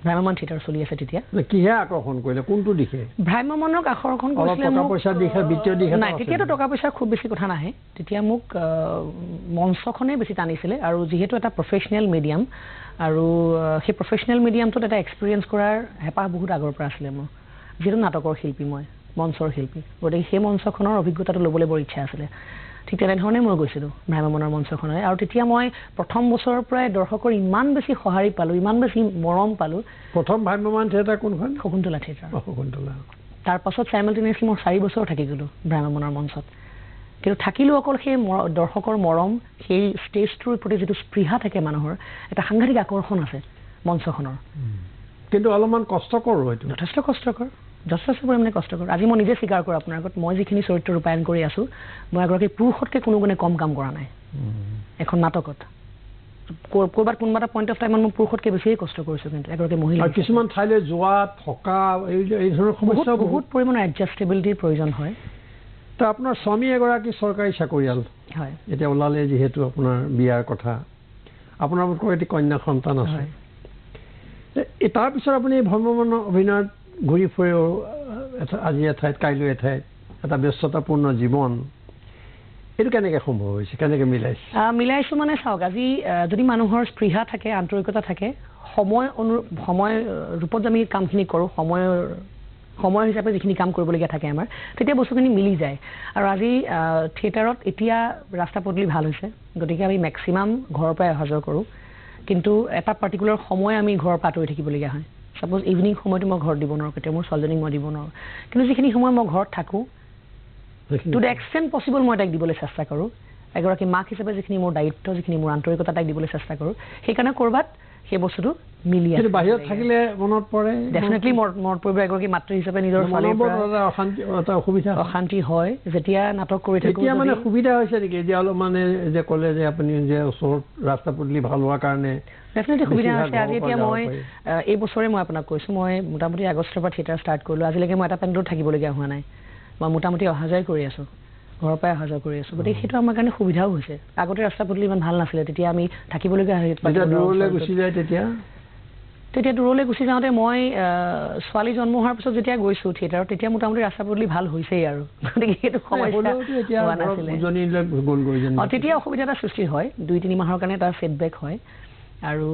ভ্ৰাম্যমাণ থিয়েটাৰ চলি আছে তেতিয়া। কিহে আকৰ্ষণ কৰিলে, কোনটো দিশে? ভ্ৰাম্যমাণক আকৰ্ষণ কৰিছিলে টকা পইচাৰ দিশে, বিত্তীয় দিশে? নাই, তেতিয়াতো টকা পইচাৰ খুব বেছি কথা নাহে, তেতিয়া মোক মঞ্চখনেই বেছি টানিছিলে। আৰু যিহেতু এটা প্ৰফেচনেল মিডিয়াম, আৰু সেই প্ৰফেচনেল মিডিয়ামটোত এটা এক্সপিৰিয়েঞ্চ কৰাৰ হেঁপাহ বহুত আগৰ পৰা আছিলে মোৰ, যিহেতু নাটকৰ শিল্পী মই, মঞ্চৰ শিল্পী। গতিকে সেই মঞ্চখনৰ অভিজ্ঞতাটো ল'বলৈ বৰ ইচ্ছা আছিলে। ঠিক তেনেধৰণে মই গৈছিলোঁ ভ্ৰাম্যমাণৰ মঞ্চখনলৈ। আৰু তেতিয়া মই প্ৰথম বছৰৰ পৰাই দৰ্শকৰ ইমান বেছি সঁহাৰি পালোঁ, ইমান বেছি মৰম পালোঁ। প্ৰথম ভ্ৰাম্যমাণ থিয়েটাৰ কোনখন? শকুন্তলা থিয়েটাৰ। শকুন্তলা। তাৰপাছত চাইমেলটেনিয়াছলি মই 4 বছৰ থাকি গ'লোঁ ভ্ৰাম্যমাণৰ মঞ্চত। কিন্তু থাকিলেও অকল সেই দৰ্শকৰ মৰম, সেই ষ্টেজটোৰ প্ৰতি যিটো স্পৃহা থাকে মানুহৰ, এটা সাংঘাতিক আকৰ্ষণ আছে মঞ্চখনৰ। কিন্তু অলপমান কষ্টকৰ হয়তো। যথেষ্ট কষ্টকৰ, যথেষ্ট পৰিমাণে কষ্টকৰ। আজি মই নিজে স্বীকাৰ কৰোঁ আপোনাৰ আগত, মই যিখিনি চৰিত্ৰ ৰূপায়ণ কৰি আছোঁ, মই এগৰাকী পুৰুষতকৈ কোনো গুণে কম কাম কৰা নাই এখন নাটকত। ক'ৰবাত কোনোবা এটা পইণ্ট অফ টাইমত মই পুৰুষতকৈ বেছিয়ে কষ্ট কৰিছোঁ, কিন্তু এগৰাকী মহিলা। কিছুমান ঠাইলৈ যোৱা, থকা, এই ধৰণৰ সমস্যা বহুত পৰিমাণৰ এডজাষ্টেবিলিটিৰ প্ৰয়োজন হয়। তো আপোনাৰ স্বামী এগৰাকী চৰকাৰী চাকৰিয়াল হয়, এতিয়া ওলালে যিহেতু আপোনাৰ বিয়াৰ কথা, আপোনালোকৰ এটি কন্যা সন্তান আছে। তাৰপিছত আপুনি ভ্ৰাম্যমাণ অভিনয়ত ঘূৰি ফুৰে, আজি এঠাইত কাইলৈ এঠাইত, এটা ব্যস্ততাপূৰ্ণ জীৱন, এইটো কেনেকৈ সম্ভৱ হৈছে, কেনেকৈ মিলাইছে? মিলাইছোঁ মানে চাওক, আজি যদি মানুহৰ স্পৃহা থাকে, আন্তৰিকতা থাকে, সময় ৰূপত আমি কামখিনি কৰোঁ, সময় হিচাপে যিখিনি কাম কৰিবলগীয়া থাকে আমাৰ, তেতিয়া বস্তুখিনি মিলি যায়। আৰু আজি থিয়েটাৰত এতিয়া ৰাস্তা পদূলি ভাল হৈছে, গতিকে আমি মেক্সিমাম ঘৰৰ পৰাই অহা যোৱা কৰোঁ। কিন্তু এটা পাৰ্টিকুলাৰ সময় আমি ঘৰৰ পৰা আঁতৰি থাকিবলগীয়া হয়। ছাপ'জ ইভিনিং সময়টো মই ঘৰত দিব নোৱাৰোঁ, কেতিয়া মোৰ ছোৱালীজনীক মই দিব নোৱাৰোঁ। কিন্তু যিখিনি সময় মই ঘৰত থাকোঁ, টু দ্য এক্সটেণ্ট পচিবল মই তাইক দিবলৈ চেষ্টা কৰোঁ। এগৰাকী মাক হিচাপে যিখিনি মোৰ দায়িত্ব, যিখিনি মোৰ আন্তৰিকতা, তাইক দিবলৈ চেষ্টা কৰোঁ। সেইকাৰণে ক'ৰবাত সেই বস্তুটো মিলি আছে। বাহিৰত থাকিলে মনত পৰে, ডেফিনেটলি মনত পৰিব। এগৰাকী মাতৃ হিচাপে নিজৰ অশান্তি হয় যেতিয়া নাটক কৰি থাকোঁ। এতিয়া মানে সুবিধা হৈছে নেকি, এতিয়া অলপ মানে যে ক'লে যে আপুনি যে ওচৰত ৰাস্তা পদূলি ভাল হোৱাৰ কাৰণে? ডেফিনেটলি সুবিধা হৈছে। আজি এতিয়া মই এই বছৰে মই আপোনাক কৈছোঁ, মই মোটামুটি আগষ্টৰ পৰা থিয়েটাৰ ষ্টাৰ্ট কৰিলোঁ। আজিলৈকে মই এটা পেণ্ডত থাকিবলগীয়া হোৱা নাই, মই মোটামুটি অহা যোৱাই কৰি আছোঁ, ঘৰৰ পৰাই অহা যোৱা কৰি আছোঁ। গতিকে সেইটো আমাৰ কাৰণে সুবিধাও হৈছে। আগতে ৰাস্তা পদূলি ইমান ভাল নাছিলে, তেতিয়া আমি থাকিবলগীয়া দূৰলৈ গুচি যায়। তেতিয়া দূৰলৈ গুচি যাওঁতে মই ছোৱালী জন্ম হোৱাৰ পিছত যেতিয়া গৈছোঁ থিয়েটাৰত, তেতিয়া মোটামুটি ৰাস্তা পদূলি ভাল হৈছেই আৰু। গতিকে সেইটো সমস্যা হোৱা নাছিলে। তেতিয়া অসুবিধা এটা সৃষ্টি হয়, 2-3 মাহৰ কাৰণে এটা ছেটবেক হয়। আৰু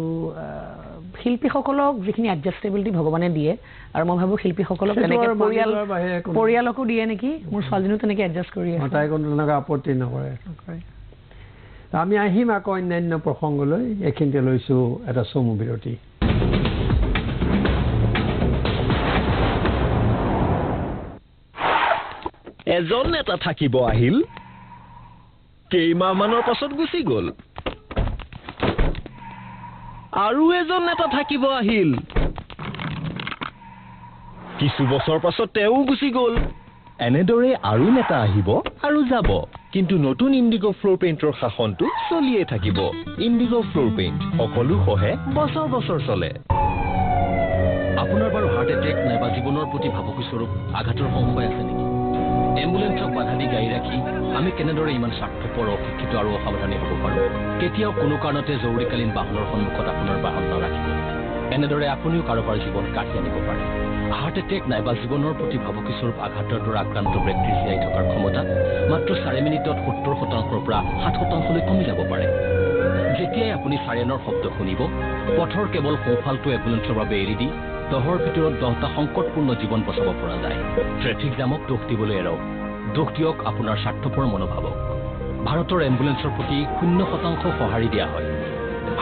শিল্পীসকলক যিখিনি এডজাষ্টেবিলিটি ভগৱানে দিয়ে, আৰু মই ভাবোঁ শিল্পীসকলক তেনেকৈ পৰিয়ালকো দিয়ে নেকি। মোৰ ছোৱালীজনীও তেনেকৈ এডজাষ্ট কৰি আছে, তাই কোনো তেনেকৈ আপত্তি নকৰে। আমি আহিম আকৌ অন্যান্য প্ৰসংগলৈ, এইখিনিতে লৈছোঁ এটা চমু বিৰতি। এজন নেতা থাকিব আহিল, কেইমাহমানৰ পাছত গুচি গ'ল আৰু এজন নেতা থাকিব আহিল কিছু বছৰ পাছত তেওঁ গুচি গ'ল এনেদৰে আৰু নেতা আহিব আৰু যাব কিন্তু নতুন ইণ্ডিগো ফ্লোৰ পেইণ্টৰ শাসনটো চলিয়ে থাকিব ইণ্ডিগো ফ্লোৰ পেইণ্ট সকলো সহে বছৰ বছৰ চলে আপোনাৰ বাৰু হাৰ্ট এটেক নাইবা জীৱনৰ প্ৰতি ভাবুকিস্বৰূপ আঘাতৰ সংশয় আছে নেকি এম্বুলেন্সক বাধা দি গাড়ী ৰাখি আমি কেনেদৰে ইমান স্বাৰ্থপৰ অশিক্ষিত আৰু অসাৱধানী হ'ব পাৰোঁ কেতিয়াও কোনো কাৰণতে জৰুৰীকালীন বাহনৰ সন্মুখত আপোনাৰ বাহন নাৰাখিব এনেদৰে আপুনিও কাৰোবাৰ জীৱন কাঢ়ি আনিব পাৰে হাৰ্ট এটেক নাইবা জীৱনৰ প্ৰতি ভাবুকিস্বৰূপ আঘাতৰ দ্বাৰা আক্ৰান্ত ব্যক্তিৰ জীয়াই থকাৰ ক্ষমতা মাত্ৰ 4 মিনিটত 70%ৰ পৰা 60%লৈ কমি যাব পাৰে যেতিয়াই আপুনি চাইৰেনৰ শব্দ শুনিব পথৰ কেৱল সোঁফালটো এম্বুলেন্সৰ বাবে এৰি দি 10ৰ ভিতৰত 10টা সংকটপূৰ্ণ জীৱন বচাব পৰা যায় ট্ৰেফিক জামক দোষ দিবলৈ এৰক দোষ দিয়ক আপোনাৰ স্বাৰ্থপৰ মনোভাৱক ভাৰতৰ এম্বুলেন্সৰ প্ৰতি 0% সঁহাৰি দিয়া হয়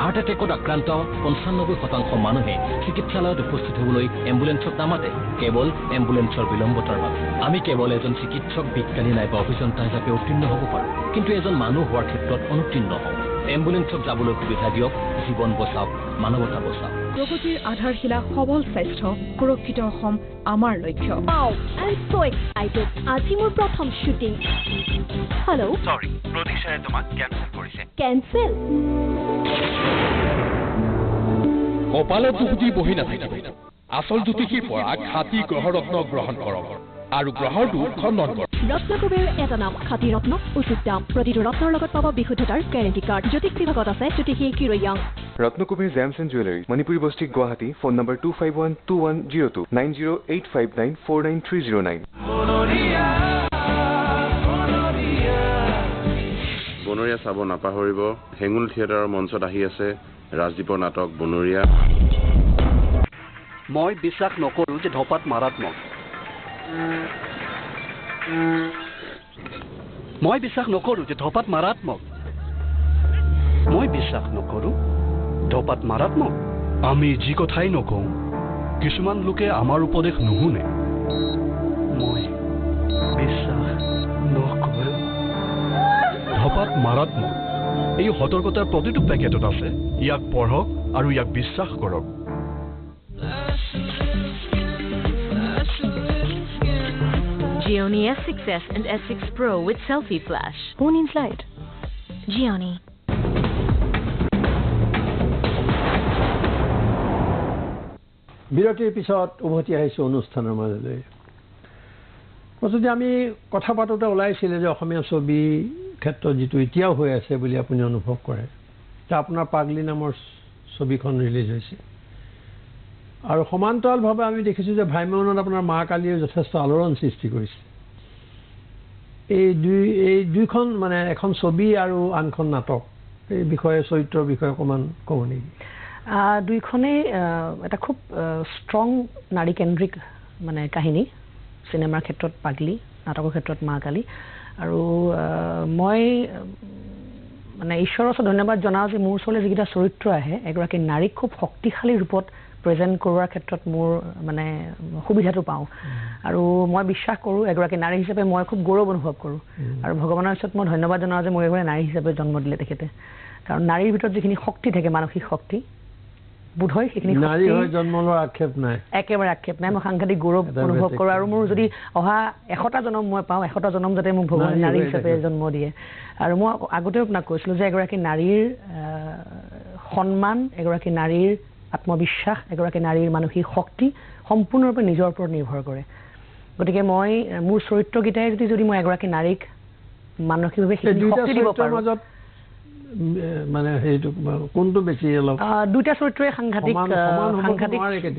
হাৰ্ট এটেকত আক্ৰান্ত 95% মানুহে চিকিৎসালয়ত উপস্থিত হ'বলৈ এম্বুলেন্সক নামাতে কেৱল এম্বুলেন্সৰ বিলম্বতাৰ বাবে আমি কেৱল এজন চিকিৎসক বিজ্ঞানী নাইবা অভিযন্তা হিচাপে উত্তীৰ্ণ হ'ব পাৰোঁ কিন্তু এজন মানুহ হোৱাৰ ক্ষেত্ৰত অনুত্তীৰ্ণ হওঁ এম্বুলেন্সক যাবলৈ সুবিধা দিয়ক জীৱন বচাওক মানৱতা বচাওক প্ৰগতিৰ আধাৰশিলা সবল স্বাস্থ্য সুৰক্ষিত অসম আমাৰ লক্ষ্য Wow, I'm so excited. আজি মোৰ প্ৰথম শুটিং হেল্ল' সৰি প্ৰডিউচাৰে তোমাক কেনসেল কৰিছে কেনসেল কপালত জুতি বহি নাথাকিব আসল জ্যোতিষীৰ পৰা খাতি গ্ৰহৰত্ন গ্ৰহণ কৰক আৰু গ্ৰহৰটো খণ্ডন কৰক ৰত্নকুবেৰ এটা নাম খাতি ৰত্ন উচিত দাম প্ৰতিটো ৰত্নৰ লগত পাব বিশুদ্ধতাৰ গ্যাৰেণ্টি কাৰ্ড জ্যোতিষ বিভাগত আছে জ্যোতিষী কিৰয়াং ৰত্নকুবেৰ জেমছ এণ্ড জুৱেলাৰী মণিপুৰী বস্তি গুৱাহাটী ফোন নম্বৰ 2512102908594930 বনৰীয়া চাব নাপাহৰিব হেঙুল থিয়েটাৰৰ মঞ্চত আহি আছে ৰাজদীপৰ নাটক বনৰীয়া মই বিশ্বাস নকৰো যে ধপাত মাৰাত্মক মই বিশ্বাস নকৰো যে ধপাত মাৰাত্মক মই বিশ্বাস নকৰো ধপাত মাৰাত্মক আমি যি কথাই নকওঁ কিছুমান লোকে আমাৰ উপদেশ নুশুনে মই বিশ্বাস নকৰো ধপাত মাৰাত্মক এই সতৰ্কতাৰ প্ৰতিটো পেকেটত আছে ইয়াক পঢ়ক আৰু ইয়াক বিশ্বাস কৰক Gioni S6s and S6 Pro with selfie flash. Phone in slide. Gioni. বিৰতিৰ পিছত উভতি আহিছোঁ অনুষ্ঠানৰ মাজলৈ যদি আমি কথা পাতোতে ওলাইছিলে যে অসমীয়া ছবি ক্ষেত্ৰত যিটো এতিয়াও হৈ আছে বুলি আপুনি অনুভৱ কৰে তা আপোনাৰ পাগলি নামৰ ছবিখন ৰিলিজ হৈছে আৰু সমান্তৰালভাৱে আমি দেখিছোঁ যে ভাইমনত আপোনাৰ মা কালীয়ে যথেষ্ট আলোড়ন সৃষ্টি কৰিছে এই দুইখন মানে এখন ছবি আৰু আনখন নাটক এই বিষয়ে চৰিত্ৰৰ বিষয়ে অকণমান ক'ব নেকি দুইখনেই এটা খুব ষ্ট্ৰং নাৰীকেন্দ্ৰিক মানে কাহিনী চিনেমাৰ ক্ষেত্ৰত পাগলি নাটকৰ ক্ষেত্ৰত মা কালী আৰু মই মানে ঈশ্বৰৰ ওচৰত ধন্যবাদ জনাওঁ যে মোৰ ওচৰলৈ যিকেইটা চৰিত্ৰ আহে এগৰাকী নাৰীক খুব শক্তিশালী ৰূপত প্ৰেজেণ্ট কৰোৱাৰ ক্ষেত্ৰত মোৰ মানে সুবিধাটো পাওঁ আৰু মই বিশ্বাস কৰোঁ এগৰাকী নাৰী হিচাপে মই খুব গৌৰৱ অনুভৱ কৰোঁ আৰু ভগৱানৰ ওচৰত মই ধন্যবাদ জনাওঁ যে মোক এগৰাকী নাৰী হিচাপে জন্ম দিলে তেখেতে কাৰণ নাৰীৰ ভিতৰত যিখিনি শক্তি থাকে মানসিক শক্তি বোধহয় সেইখিনি নাৰী হৈ জন্ম লোৱাৰ আক্ষেপ নাই একেবাৰে আক্ষেপ নাই মই সাংঘাতিক গৌৰৱ অনুভৱ কৰোঁ আৰু মোৰ যদি অহা 100টা জন্ম মই পাওঁ 100টা জন্ম যাতে মোক ভগৱানে নাৰী হিচাপে জন্ম দিয়ে আৰু মই আগতেও আপোনাক কৈছিলোঁ যে এগৰাকী নাৰীৰ সন্মান এগৰাকী নাৰীৰ আত্মবিশ্বাস এগৰাকী নাৰীৰ মানসিক শক্তি সম্পূৰ্ণৰূপে নিজৰ ওপৰত নিৰ্ভৰ কৰে গতিকে মই মোৰ চৰিত্ৰকেইটাই যদি মই এগৰাকী নাৰীক মানসিকভাৱে শক্তি দিব পাৰোঁ মানে সেইটো কোনটো বেছি অলপ দুটা চৰিত্ৰই সাংঘাতিক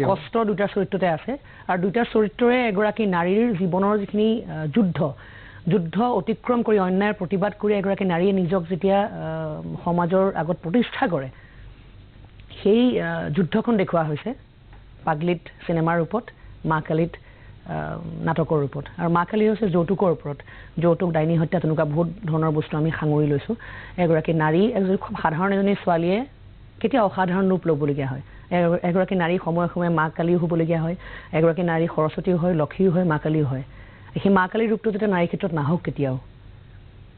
কষ্ট দুটা চৰিত্ৰতে আছে আৰু দুটা চৰিত্ৰই এগৰাকী নাৰীৰ জীৱনৰ যিখিনি যুদ্ধ অতিক্ৰম কৰি অন্যায়ৰ প্ৰতিবাদ কৰি এগৰাকী নাৰীয়ে নিজক যেতিয়া সমাজৰ আগত প্ৰতিষ্ঠা কৰে সেই যুদ্ধখন দেখুওৱা হৈছে পাগলিত চিনেমাৰ ৰূপত মা কালীত নাটকৰ ৰূপত আৰু মা কালী হৈছে যৌতুকৰ ওপৰত যৌতুক ডাইনী হত্যা তেনেকুৱা বহুত ধৰণৰ বস্তু আমি সাঙুৰি লৈছোঁ এগৰাকী নাৰী এজনী খুব সাধাৰণ এজনী ছোৱালীয়ে কেতিয়া অসাধাৰণ ৰূপ ল'বলগীয়া হয় এগৰাকী নাৰী সময়ে সময়ে মা কালীও হ'বলগীয়া হয় এগৰাকী নাৰী সৰস্বতীও হয় লক্ষীও হয় মা কালীও হয় সেই মা কালীৰ ৰূপটো যাতে নাৰীৰ ক্ষেত্ৰত নাহক কেতিয়াও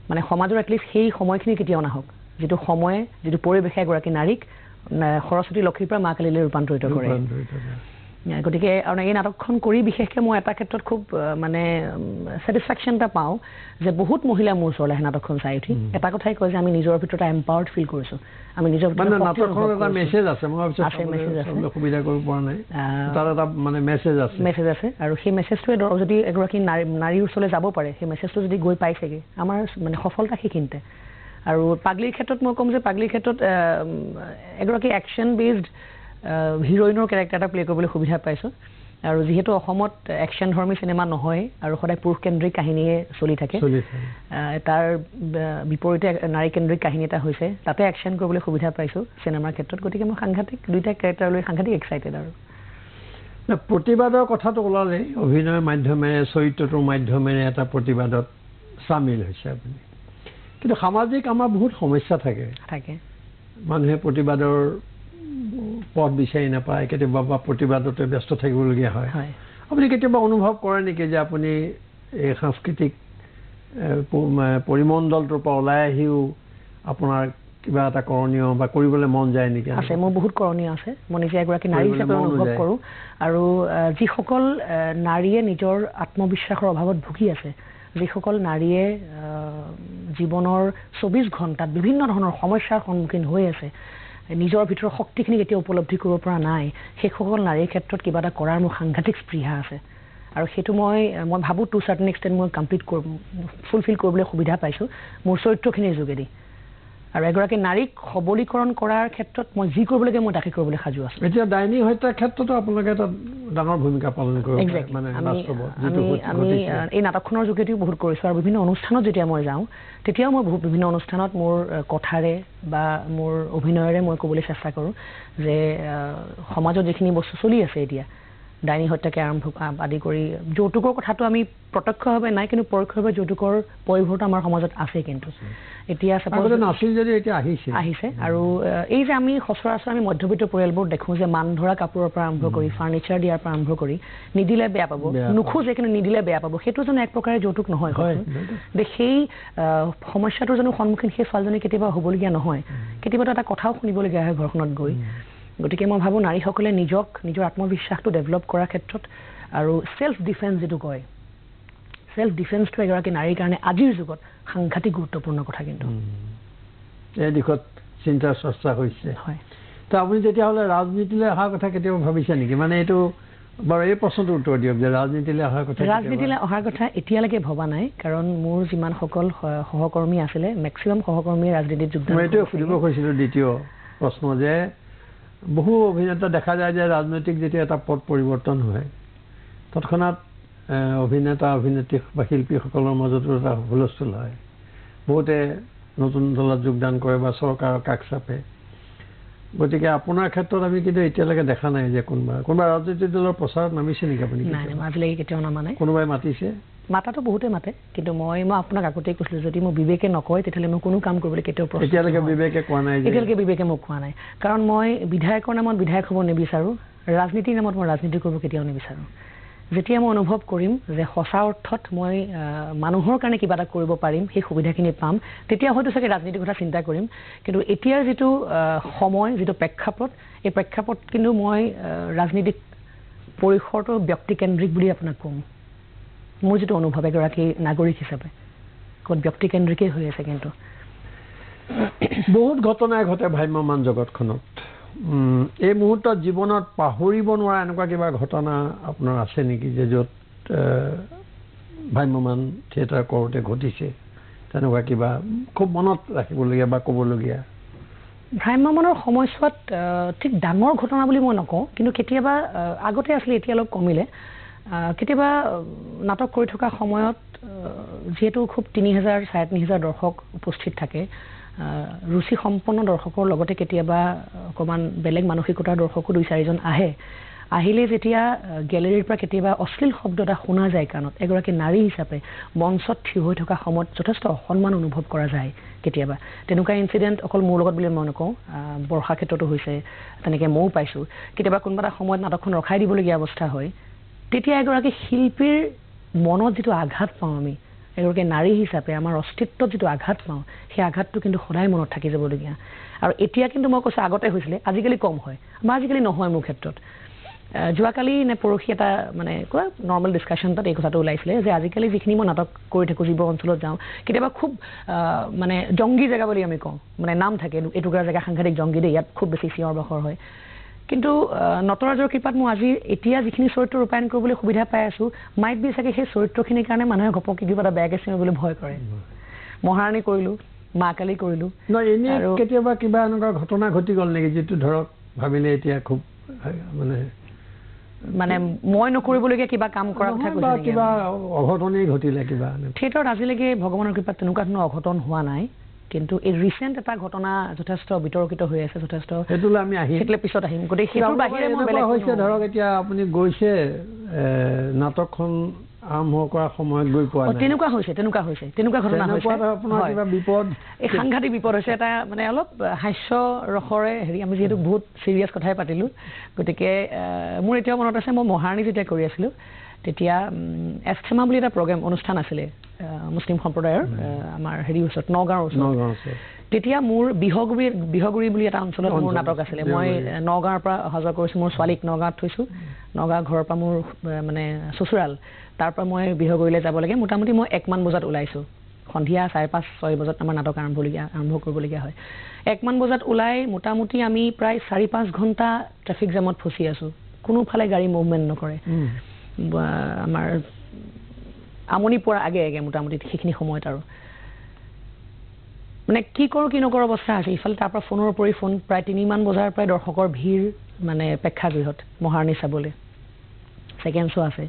মানে সমাজৰ এটলিষ্ট সেই সময়খিনি কেতিয়াও নাহক যিটো সময়ে যিটো পৰিৱেশে এগৰাকী নাৰীক সৰস্বতী লক্ষীৰ পৰা মা কালীলৈ ৰূপান্তৰিত কৰে গতিকে এই নাটকখন কৰি বিশেষকৈ মই এটা ক্ষেত্ৰত খুব মানে ছেটিছফেকশ্যন এটা পাওঁ যে বহুত মহিলা মোৰ ওচৰলৈ আহে নাটকখন চাই উঠি এটা কথাই কয় যে আমি নিজৰ ভিতৰত এম্পাৱাৰ্ড ফিল কৰিছোঁ আমি নিজৰ মেছেজ আছে আৰু সেই মেছেজটোৱে যদি এগৰাকী নাৰীৰ ওচৰলৈ যাব পাৰে সেই মেছেজটো যদি গৈ পাইছেগৈ আমাৰ মানে সফলতা সেইখিনিতে আৰু পাগলীৰ ক্ষেত্ৰত মই ক'ম যে পাগলীৰ ক্ষেত্ৰত এগৰাকী একশ্যন বেছড হিৰইনৰ কেৰেক্টাৰ এটা প্লে কৰিবলৈ সুবিধা পাইছোঁ আৰু যিহেতু অসমত একশ্যন ধৰ্মী চিনেমা নহয় আৰু সদায় পুৰুষ কেন্দ্ৰিক কাহিনীয়ে চলি থাকে তাৰ বিপৰীতে নাৰী কেন্দ্ৰিক কাহিনী এটা হৈছে তাতে একশ্যন কৰিবলৈ সুবিধা পাইছোঁ চিনেমাৰ ক্ষেত্ৰত গতিকে মই সাংঘাতিক দুইটা কেৰেক্টাৰ লৈ সাংঘাতিক এক্সাইটেড আৰু প্ৰতিবাদৰ কথাটো ওলালে অভিনয়ৰ মাধ্যমেৰে চৰিত্ৰটোৰ মাধ্যমেৰে এটা প্ৰতিবাদত চামিল হৈছে আপুনি কিন্তু সামাজিক আমাৰ বহুত সমস্যা থাকে মানুহে প্ৰতিবাদৰ পথ বিচাৰি নাপায় কেতিয়াবা বা প্ৰতিবাদতে ব্যস্ত থাকিবলগীয়া হয় আপুনি কেতিয়াবা অনুভৱ কৰে নেকি যে আপুনি এই সাংস্কৃতিক পৰিমণ্ডলটোৰ পৰা ওলাই আহিও আপোনাৰ কিবা এটা কৰণীয় বা কৰিবলৈ মন যায় নেকি আছে মোৰ বহুত কৰণীয় আছে মই নিজে এগৰাকী নাৰী হিচাপে অনুভৱ কৰোঁ আৰু যিসকল নাৰীয়ে নিজৰ আত্মবিশ্বাসৰ অভাৱত ভুগি আছে যিসকল নাৰীয়ে জীৱনৰ ২৪ ঘণ্টাত বিভিন্ন ধৰণৰ সমস্যাৰ সন্মুখীন হৈ আছে নিজৰ ভিতৰৰ শক্তিখিনি কেতিয়া উপলব্ধি কৰিব পৰা নাই সেইসকল নাৰীৰ ক্ষেত্ৰত কিবা এটা কৰাৰ মোৰ সাংঘাতিক স্পৃহা আছে আৰু সেইটো মই ভাবোঁ টু চাৰ্টেন এক্সটেণ্ট মই ফুলফিল কৰিবলৈ সুবিধা পাইছোঁ মোৰ চৰিত্ৰখিনিৰ যোগেদি আৰু এগৰাকী নাৰীক সবলীকৰণ কৰাৰ ক্ষেত্ৰত মই যি কৰিব লাগে মই তাকে কৰিবলৈ সাজু আছোঁ এতিয়া ডাইনী হত্যাৰ ক্ষেত্ৰতো আপোনালোকে এটা ডাঙৰ ভূমিকা পালন কৰিব আমি এই নাটকখনৰ যোগেদিও বহুত কৰিছোঁ আৰু বিভিন্ন অনুষ্ঠানত যেতিয়া মই যাওঁ তেতিয়াও মই বিভিন্ন অনুষ্ঠানত মোৰ কথাৰে বা মোৰ অভিনয়েৰে মই ক'বলৈ চেষ্টা কৰোঁ যে সমাজত যিখিনি বস্তু চলি আছে এতিয়া ডাইনী হত্যাকে আদি কৰি যৌতুকৰ কথাটো আমি প্ৰত্যক্ষভাৱে নাই কিন্তু পৰোক্ষভাৱে যৌতুকৰ পৰিভূত আমাৰ সমাজত আছে কিন্তু এতিয়া আহিছে আৰু এই যে আমি সচৰাচৰ আমি মধ্যবিত্ত পৰিয়ালবোৰ দেখোঁ যে মান ধৰা কাপোৰৰ পৰা আৰম্ভ কৰি ফাৰ্নিচাৰ দিয়াৰ পৰা আৰম্ভ কৰি নিদিলে বেয়া পাব নোখোজে কিন্তু নিদিলে বেয়া পাব সেইটো জানো এক প্ৰকাৰে যৌতুক নহয় সেই সমস্যাটোৰ জানো সন্মুখীন সেই ছোৱালীজনী কেতিয়াবা হ'বলগীয়া নহয় কেতিয়াবা এটা কথাও শুনিবলগীয়া হয় ঘৰখনত গৈ গতিকে মই ভাবোঁ নাৰীসকলে নিজৰ আত্মবিশ্বাসটো ডেভেলপ কৰাৰ ক্ষেত্ৰত আৰু ছেল্ফ ডিফেন্স যিটো কয় ছেল্ফ ডিফেন্সটো এগৰাকী নাৰীৰ কাৰণে আজিৰ যুগত সাংঘাতিক গুৰুত্বপূৰ্ণ কথা কিন্তু এই দিশত চিন্তা চৰ্চা হৈছে হয় তো আপুনি তেতিয়াহ'লে ৰাজনীতিলৈ অহাৰ কথা কেতিয়াবা ভাবিছে নেকি মানে এইটো বাৰু এই প্ৰশ্নটো উত্তৰ দিয়ক যে ৰাজনীতিলৈ অহাৰ কথা এতিয়ালৈকে ভবা নাই কাৰণ মোৰ যিমানসকল সহকৰ্মী আছিলে মেক্সিমাম সহকৰ্মীয়ে ৰাজনীতিত যোগদান মই এইটোৱে সুধিব খুজিছিলোঁ দ্বিতীয় প্ৰশ্ন যে বহু অভিনেতা দেখা যায় যে ৰাজনৈতিক যেতিয়া এটা পথ পৰিৱৰ্তন হয় তৎক্ষণাৎ অভিনেতা অভিনেত্ৰী বা শিল্পীসকলৰ মাজতো এটা হুলস্থুল হয় বহুতে নতুন দলত যোগদান কৰে বা চৰকাৰৰ কাষ চাপে গতিকে আপোনাৰ ক্ষেত্ৰত আমি কিন্তু এতিয়ালৈকে দেখা নাই যে কোনোবা ৰাজনৈতিক দলৰ প্ৰচাৰত নামিছে নেকি আপুনি আজিলৈকে কেতিয়াও নামা নাই কোনোবাই মাতিছে মাতাটো বহুতে মাতে কিন্তু মই আপোনাক আগতেই কৈছিলোঁ যদি মোৰ বিবেকে নকয় তেতিয়াহ'লে মই কোনো কাম কৰিবলৈ কেতিয়াও এতিয়ালৈকে বিবেকে কোৱা নাই এতিয়ালৈকে বিবেকে মোক কোৱা নাই কাৰণ মই বিধায়কৰ নামত বিধায়ক হ'ব নিবিচাৰোঁ ৰাজনীতিৰ নামত মই ৰাজনীতি কৰিব কেতিয়াও নিবিচাৰোঁ যেতিয়া মই অনুভৱ কৰিম যে সঁচা অৰ্থত মই মানুহৰ কাৰণে কিবা এটা কৰিব পাৰিম সেই সুবিধাখিনি পাম তেতিয়া হয়তো চাগে ৰাজনীতিৰ কথা চিন্তা কৰিম কিন্তু এতিয়াৰ যিটো সময় যিটো প্ৰেক্ষাপট এই প্ৰেক্ষাপট কিন্তু মই ৰাজনীতিক পৰিসৰটো ব্যক্তিকেন্দ্ৰিক বুলি আপোনাক ক'ম মোৰ যিটো অনুভৱ এগৰাকী নাগৰিক হিচাপে ক'ত ব্যক্তিকেন্দ্ৰিকেই হৈ আছে কিন্তু বহুত ঘটনাই ঘটে ভ্ৰাম্যমান জগতখনত এই মুহূৰ্তত জীৱনত পাহৰিব নোৱাৰা এনেকুৱা কিবা ঘটনা আপোনাৰ আছে নেকি যে য'ত ভ্ৰাম্যমান থিয়েটাৰ কৰোঁতে ঘটিছে তেনেকুৱা কিবা খুব মনত ৰাখিবলগীয়া বা ক'বলগীয়া ভ্ৰাম্যমানৰ সময়ছোৱাত ঠিক ডাঙৰ ঘটনা বুলি মই নকওঁ কিন্তু কেতিয়াবা আগতে আছিলে এতিয়া অলপ কমিলে কেতিয়াবা নাটক কৰি থকা সময়ত যিহেতু খুব ৩,০০০ ৩,৫০০ দৰ্শক উপস্থিত থাকে ৰুচি সম্পন্ন দৰ্শকৰ লগতে কেতিয়াবা অকণমান বেলেগ মানসিকতাৰ দৰ্শকো ২-৪জন আহে আহিলে যেতিয়া গেলেৰীৰ পৰা কেতিয়াবা অশ্লীল শব্দ এটা শুনা যায় কাণত এগৰাকী নাৰী হিচাপে মঞ্চত থিয় হৈ থকা সময়ত যথেষ্ট অসন্মান অনুভৱ কৰা যায় কেতিয়াবা তেনেকুৱা ইনচিডেণ্ট অকল মোৰ লগত বুলি মই নকওঁ বৰ্ষা ক্ষেত্ৰতো হৈছে তেনেকৈ ময়ো পাইছোঁ কেতিয়াবা কোনোবা এটা সময়ত নাটকখন ৰখাই দিবলগীয়া অৱস্থা হয় তেতিয়া এগৰাকী শিল্পীৰ মনত যিটো আঘাত পাওঁ আমি এগৰাকী নাৰী হিচাপে আমাৰ অস্তিত্বত যিটো আঘাত পাওঁ সেই আঘাতটো কিন্তু সদায় মনত থাকি যাবলগীয়া আৰু এতিয়া কিন্তু মই কৈছোঁ আগতে হৈছিলে আজিকালি কম হয় বা আজিকালি নহয় মোৰ ক্ষেত্ৰত যোৱাকালি নে পৰহি এটা মানে কোৱা নৰ্মেল ডিছকাশ্যন তাত এই কথাটো ওলাইছিলে যে আজিকালি যিখিনি মই নাটক কৰি থাকোঁ যিবোৰ অঞ্চলত যাওঁ কেতিয়াবা খুব মানে জংগী জেগা বুলি আমি কওঁ মানে নাম থাকে এটুকুৰা জেগা সাংঘাতিক জংগী দেই ইয়াত খুব বেছি চিঞৰ বাখৰ হয় কিন্তু নটৰাজৰ কৃপাত মই আজি এতিয়া যিখিনি চৰিত্ৰ ৰূপায়ণ কৰিবলৈ সুবিধা পাই আছোঁ মাইট বি চাগে সেই চৰিত্ৰখিনিৰ কাৰণে মানুহে ঘপককৈ কিবা এটা বেয়াকৈ চিঞৰিবলৈ ভয় কৰে মহাৰাণী কৰিলোঁ মা কালী কৰিলোঁ আৰু কেতিয়াবা কিবা এনেকুৱা ঘটনা ঘটি গ'ল নেকি যিটো ধৰক ভাবিলে এতিয়া খুব মানে মই নকৰিবলগীয়া কিবা কাম কৰা কথা কৈছে কিবা অঘটনেই ঘটিলে কিবা থিয়েটাৰত আজিলৈকে ভগৱানৰ কৃপাত তেনেকুৱা ধৰণৰ অঘটন হোৱা নাই কিন্তু এই ৰিচেণ্ট এটা ঘটনা যথেষ্ট বিতৰ্কিত হৈ আছে যথেষ্ট সেইটোলৈ আমি আহিম সেইটোলৈ পিছত আহিম গতিকে সেইটোৰ বাহিৰে মই বেলেগ হৈছে ধৰক এতিয়া আপুনি গৈছে নাটকখন আৰম্ভ কৰাৰ সময়ত গৈ পোৱা নাই তেনেকুৱা ঘটনা হৈছে আপোনাৰ কিবা বিপদ এই সাংঘাতিক বিপদ হৈছে এটা মানে অলপ হাস্য ৰসৰে হেৰি আমি যিহেতু বহুত চিৰিয়াছ কথাই পাতিলোঁ গতিকে মোৰ এতিয়াও মনত আছে মই মহাৰাণী যেতিয়া কৰি আছিলোঁ তেতিয়া এষ্টেমা বুলি এটা প্ৰগ্ৰেম অনুষ্ঠান আছিলে মুছলিম সম্প্ৰদায়ৰ আমাৰ হেৰি ওচৰত নগাঁৱৰ ওচৰত তেতিয়া মোৰ বিহগুৰি বুলি এটা অঞ্চলত মোৰ নাটক আছিলে মই নগাঁৱৰ পৰা অহা যোৱা কৰিছোঁ মোৰ ছোৱালীক নগাঁৱত থৈছোঁ নগাঁও ঘৰৰ পৰা মোৰ মানে চুচুৰাল তাৰ পৰা মই বিহগুৰিলৈ যাব লাগে মোটামুটি মই 1 মান বজাত ওলাইছোঁ সন্ধিয়া 5:30-6 বজাত আমাৰ নাটক আৰম্ভ কৰিবলগীয়া হয় 1 মান বজাত ওলাই মোটামুটি আমি প্ৰায় 4-5 ঘণ্টা ট্ৰেফিক জামত ফচি আছোঁ কোনোফালে গাড়ী মুভমেণ্ট নকৰে আমাৰ আমনি পৰা আগে মোটামুটি সেইখিনি সময়ত আৰু মানে কি কৰোঁ কি নকৰোঁ অৱস্থা আছে ইফালে তাৰ পৰা ফোনৰ উপৰি ফোন প্ৰায় 3 মান বজাৰ পৰাই দৰ্শকৰ ভিৰ মানে প্ৰেক্ষাগৃহত মহাৰাণী চাবলৈ ছেকেণ্ড শ্ব' আছে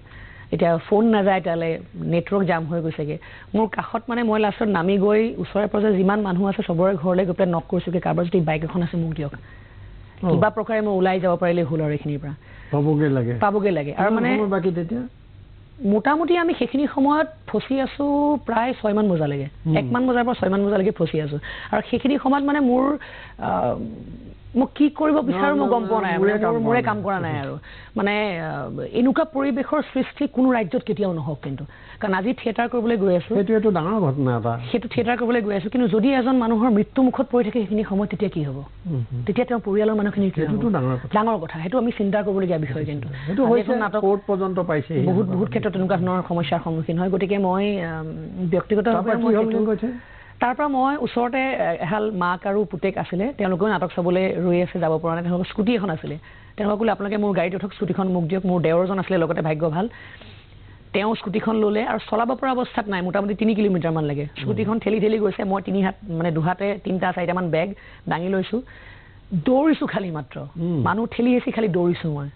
এতিয়া ফোন নাযায় তালৈ নেটৱৰ্ক জাম হৈ গৈছেগৈ মোৰ কাষত মানে মই লাষ্টত নামি গৈ ওচৰে পাজৰে যিমান মানুহ আছে চবৰে ঘৰলৈ গৈ পেলাই নক কৰিছোঁগৈ কাৰোবাৰ যদি বাইক এখন আছে মোক দিয়ক কিবা প্ৰকাৰে মই ওলাই যাব পাৰিলে হ'ল আৰু এইখিনিৰ পৰা পাবগৈ লাগে আৰু মানে বাকী তেতিয়া মোটামুটি আমি সেইখিনি সময়ত ফচি আছোঁ প্ৰায় 6 মান বজালৈকে 1 মান বজাৰ পৰা 6 মান বজালৈকে ফচি আছোঁ আৰু সেইখিনি সময়ত মানে মোৰ মই কি কৰিব বিচাৰোঁ মই গম পোৱা নাই মোৰে কাম কৰা নাই আৰু মানে এনেকুৱা পৰিৱেশৰ সৃষ্টি কোনো ৰাজ্যত কেতিয়াও নহওক কিন্তু কাৰণ আজি থিয়েটাৰ কৰিবলৈ গৈ আছোঁ সেইটো ডাঙৰ ঘটনা এটা সেইটো থিয়েটাৰ কৰিবলৈ গৈ আছোঁ কিন্তু যদি এজন মানুহৰ মৃত্যুমুখত পৰি থাকে সেইখিনি সময়ত তেতিয়া কি হ'ব তেতিয়া তেওঁৰ পৰিয়ালৰ মানুহখিনিৰ কি হ'ব ডাঙৰ কথা সেইটো আমি চিন্তা কৰিবলগীয়া বিষয় কিন্তু নাটক পৰ্যন্ত পাইছে বহুত ক্ষেত্ৰত তেনেকুৱা ধৰণৰ সমস্যাৰ সন্মুখীন হয় গতিকে মই ব্যক্তিগতভাৱে তাৰ পৰা মই ওচৰতে এহাল মাক আৰু পুতেক আছিলে তেওঁলোকেও নাটক চাবলৈ ৰৈ আছে যাব পৰা নাই তেওঁলোকৰ স্কুটি এখন আছিলে তেওঁলোকক ক'লে আপোনালোকে মোৰ গাড়ীত উঠক স্কুটিখন মোক দিয়ক মোৰ দেৱৰজন আছিলে লগতে ভাগ্য ভাল তেওঁ স্কুটিখন ল'লে আৰু চলাব পৰা অৱস্থাত নাই মোটামুটি 3 কিলোমিটাৰমান লাগে স্কুটিখন ঠেলি গৈছে মই 2 হাত মানে দুহাতে 3-4টা মান বেগ দাঙি লৈছোঁ দৌৰিছোঁ খালি মাত্ৰ মানুহ ঠেলি হেঁচি খালি দৌৰিছোঁ মই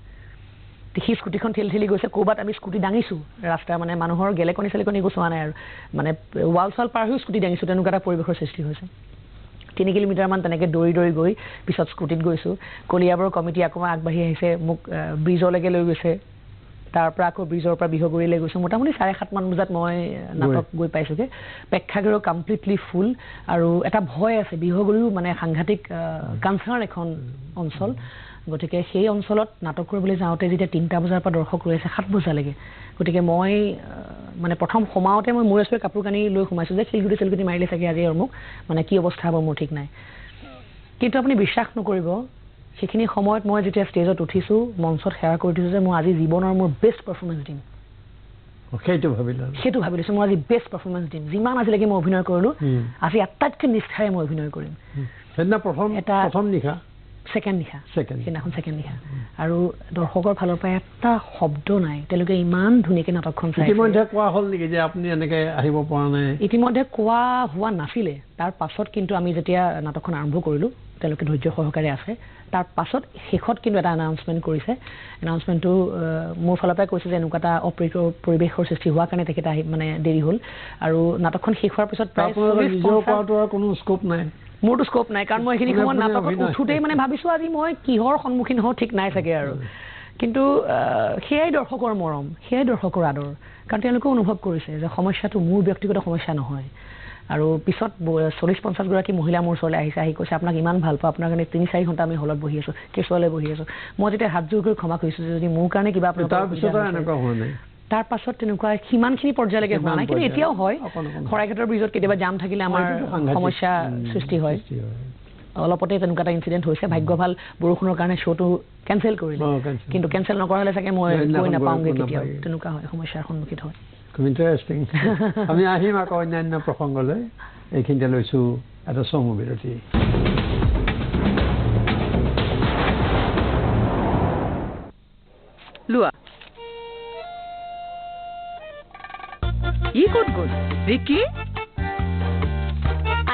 সি স্কুটিখন ঠেলি গৈছে ক'ৰবাত আমি স্কুটি দাঙিছোঁ ৰাস্তা মানে মানুহৰ গেলেকনি চেলেকনি একো চোৱা নাই আৰু মানে ৱাল চাল পাৰ হৈ স্কুটি দাঙিছোঁ তেনেকুৱা এটা পৰিৱেশৰ সৃষ্টি হৈছে 3 কিলোমিটাৰমান তেনেকৈ দৌৰি গৈ পিছত স্কুটিত গৈছোঁ কলিয়াবৰ কমিটি আকৌ আগবাঢ়ি আহিছে মোক ব্ৰিজলৈকে লৈ গৈছে তাৰ পৰা আকৌ ব্ৰিজৰ পৰা বিহগুৰিলৈ গৈছোঁ মোটামুটি 7:30 মান বজাত মই নাটক গৈ পাইছোঁগৈ প্ৰেক্ষাগৃহ কমপ্লিটলি ফুল আৰু এটা ভয় আছে বিহগুৰিও মানে সাংঘাতিক কানচাৰ্ণ এখন অঞ্চল গতিকে সেই অঞ্চলত নাটক কৰিবলৈ যাওঁতে যেতিয়া 3টা বজাৰ পৰা দৰ্শক ৰৈ আছে 7 বজালৈকে গতিকে মই মানে প্ৰথম সোমাওঁতে মই মোৰ এছপে কাপোৰ কানি লৈ সোমাইছোঁ যে চিলগুটি মাৰিলে চাগে আজি আৰু মোক মানে কি অৱস্থা হ'ব মোৰ ঠিক নাই কিন্তু আপুনি বিশ্বাস নকৰিব সেইখিনি সময়ত মই যেতিয়া ষ্টেজত উঠিছোঁ মঞ্চত সেৱা কৰি দিছোঁ যে মই আজি জীৱনৰ মোৰ বেষ্ট পাৰফৰ্মেঞ্চ দিম সেইটো ভাবি লৈছোঁ মই আজি বেষ্ট পাৰফৰ্মেঞ্চ দিম যিমান আজিলৈকে মই অভিনয় কৰিলোঁ আজি আটাইতকৈ নিষ্ঠাৰে মই অভিনয় কৰিম সেইদিনা প্ৰথম নিশা ছেকেণ্ড নিশা সেইদিনাখন ছেকেণ্ড নিশা আৰু দৰ্শকৰ ফালৰ পৰা এটা শব্দ নাই তেওঁলোকে ইমান ধুনীয়াকৈ নাটকখন চাই ইতিমধ্যে কোৱা হ'ল নেকি যে আপুনি এনেকৈ আহিব পৰা নাই ইতিমধ্যে কোৱা হোৱা নাছিলে তাৰ পাছত কিন্তু আমি যেতিয়া নাটকখন আৰম্ভ কৰিলোঁ তেওঁলোকে ধৈৰ্য সহকাৰে আছে তাৰ পাছত শেষত কিন্তু এটা এনাউন্সমেণ্ট কৰিছে এনাউন্সমেণ্টটো মোৰ ফালৰ পৰাই কৈছে যে এনেকুৱা এটা অপ্ৰীত পৰিৱেশৰ সৃষ্টি হোৱাৰ কাৰণে তেখেতে মানে দেৰি হ'ল আৰু নাটকখন শেষ হোৱাৰ পিছত প্ৰায় কোনো স্কোপ নাই মোৰতো স্কোপ নাই কাৰণ মই এইখিনি সময়ত নাটকত উঠোঁতেই মানে ভাবিছোঁ আজি মই কিহৰ সন্মুখীন হওঁ ঠিক নাই চাগে আৰু কিন্তু সেয়াই দৰ্শকৰ মৰম সেয়াই দৰ্শকৰ আদৰ কাৰণ তেওঁলোকেও অনুভৱ কৰিছে যে সমস্যাটো মোৰ ব্যক্তিগত সমস্যা নহয় আৰু পিছত 40-50 গৰাকী মহিলা মোৰ ওচৰলৈ আহিছে আহি কৈছে আপোনাক ইমান ভাল পাওঁ আপোনাৰ কাৰণে 3-4 ঘণ্টা আমি হলত বহি আছোঁ কেঁচুৱালৈ বহি আছোঁ মই যেতিয়া হাতযোৰ কৰি ক্ষমা কৰিছোঁ যদি মোৰ কাৰণে কিবা তাৰ পাছত তেনেকুৱা সিমানখিনি পৰ্যায়লৈকে হোৱা নাই কিন্তু এতিয়াও হয় শৰাইঘাটৰ ব্ৰিজত কেতিয়াবা জাম থাকিলে আমাৰ সমস্যা সৃষ্টি হয় অলপতে তেনেকুৱা এটা ইনচিডেণ্ট হৈছে ভাগ্য ভাল বৰষুণৰ কাৰণে শ্ব'টো কেঞ্চেল কৰিলে কিন্তু কেঞ্চেল নকৰা হ'লে চাগে মই গৈ নাপাওঁগৈ কেতিয়াও তেনেকুৱা হয় সমস্যাৰ সন্মুখীন হয় খুব ইণ্টাৰেষ্টিং আমি আহিম আকৌ অন্যান্য প্ৰসংগলৈ এইখিনিতে লৈছোঁ এটা চমু বিৰতি লোৱা ই ক'ত গ'ল ৰিকি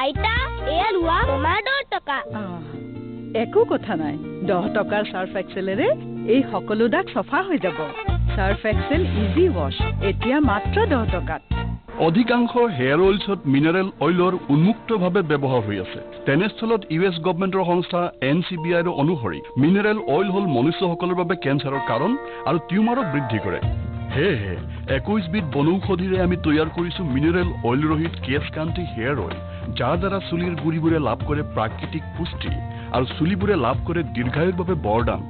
আইতা এয়া লোৱা তোমাৰ 10 টকা একো কথা নাই 10 টকাৰ সাৰ্ফ এক্সেলেৰে এই সকলো দাগ সফা হৈ যাব সাৰ্ফ এক্সেল ইজি ৱাশ এতিয়া মাত্ৰ 10 টকাত অধিকাংশ হেয়াৰ অইলছত মিনাৰেল অইলৰ উন্মুক্তভাৱে ব্যৱহাৰ হৈ আছে তেনেস্থলত US গভৰ্ণমেণ্টৰ সংস্থা NCBI ৰ অনুসৰি মিনাৰেল অইল হ'ল মনুষ্যসকলৰ বাবে কেঞ্চাৰৰ কাৰণ আৰু টিউমাৰক বৃদ্ধি কৰে সেয়েহে 21 বিধ বনৌষধিৰে আমি তৈয়াৰ কৰিছো মিনাৰেল অইল ৰহিত কেশকান্তি হেয়াৰ অইল যাৰ দ্বাৰা চুলিৰ গুৰিবোৰে লাভ কৰে প্ৰাকৃতিক পুষ্টি আৰু চুলিবোৰে লাভ কৰে দীৰ্ঘায়ুৰ বাবে বৰদান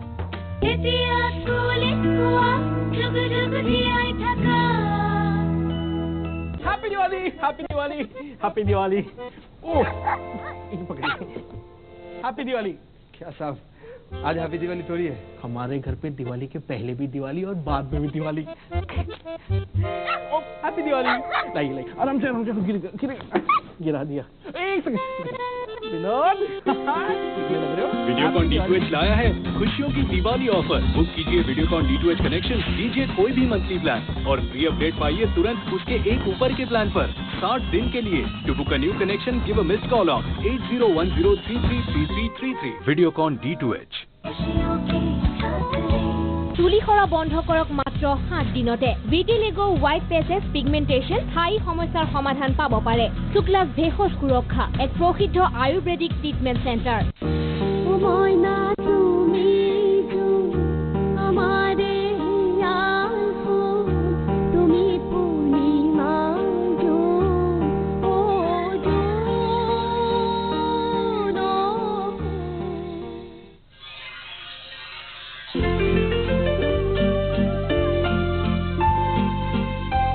happy Diwali happy Diwali happy Diwali ओह हैप्पी दिवाली क्या साहब आज हैप्पी दिवाली थोड़ी है हमारे घर पे दिवाली के पहले भी दिवाली और बाद में भी दिवाली हैप्पी दिवाली लाइए आराम से गिरा दिया एक सेकंड विनोद वीडियोकॉन D2H लाया है खुशियों की दिवाली ऑफर बुक कीजिए वीडियोकॉन D2H कनेक्शन लीजिए कोई भी मंथली प्लान और फ्री अपडेट पाइए तुरंत उसके एक ऊपर के प्लान पर 60 दिन के लिए to book a new connection give a missed call on 8010333333 Videocon D2H চুলি সৰা বন্ধ কৰক মাত্ৰ 7 দিনতে ভিটিলিগো হোৱাইট পেচেছ পিগমেণ্টেশ্যন স্থায়ী সমস্যাৰ সমাধান পাব পাৰে শুক্লাছ ভেষজ সুৰক্ষা এক প্ৰসিদ্ধ আয়ুৰ্বেদিক ট্ৰিটমেণ্ট চেণ্টাৰ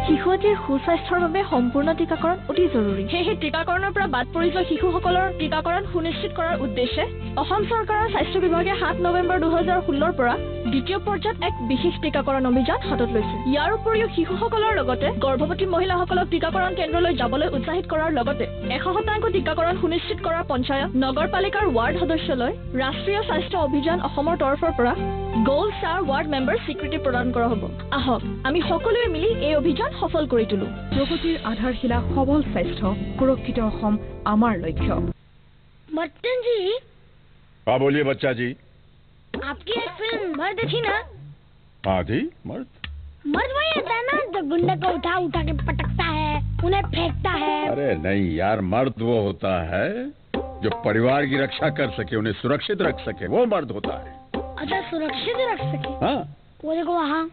শিশুটিৰ সুস্বাস্থ্যৰ বাবে সম্পূৰ্ণ টিকাকৰণ অতি জৰুৰী সেয়েহে টিকাকৰণৰ পৰা বাদ পৰি যোৱা শিশুসকলৰ টিকাকৰণ সুনিশ্চিত কৰাৰ উদ্দেশ্যে অসম চৰকাৰৰ স্বাস্থ্য বিভাগে 7 নৱেম্বৰ 2016 পৰা দ্বিতীয় পৰ্যায়ত এক বিশেষ টিকাকৰণ অভিযান হাতত লৈছে ইয়াৰ উপৰিও শিশুসকলৰ লগতে গৰ্ভৱতী মহিলাসকলক টিকাকৰণ কেন্দ্ৰলৈ যাবলৈ উৎসাহিত কৰাৰ লগতে 100% টিকাকৰণ সুনিশ্চিত কৰাৰ পঞ্চায়ত নগৰপালিকাৰ ৱাৰ্ড সদস্যলৈ ৰাষ্ট্ৰীয় স্বাস্থ্য অভিযান অসমৰ তৰফৰ পৰা গোল্ড ষ্টাৰ ৱাৰ্ড মেম্বাৰ স্বীকৃতি প্ৰদান কৰা হ'ব আহক আমি সকলোৱে মিলি এই অভিযান সফল কৰি তুলো প্ৰগতিৰ আধাৰশিলা সবল স্বাস্থ্য সুৰক্ষিত অসম আমাৰ লক্ষ্য मर्तन जी हाँ बोलिए बच्चा जी आपकी एक फिल्म मर्द थी ना हाँ जी मर्द वही होता है ना जो गुंडे को उठा उठा के पटकता है उन्हें फेंकता है अरे नहीं यार मर्द वो होता है जो परिवार की रक्षा कर सके उन्हें सुरक्षित रख सके वो मर्द होता है अच्छा सुरक्षित रख सके हाँ वो देखो वहाँ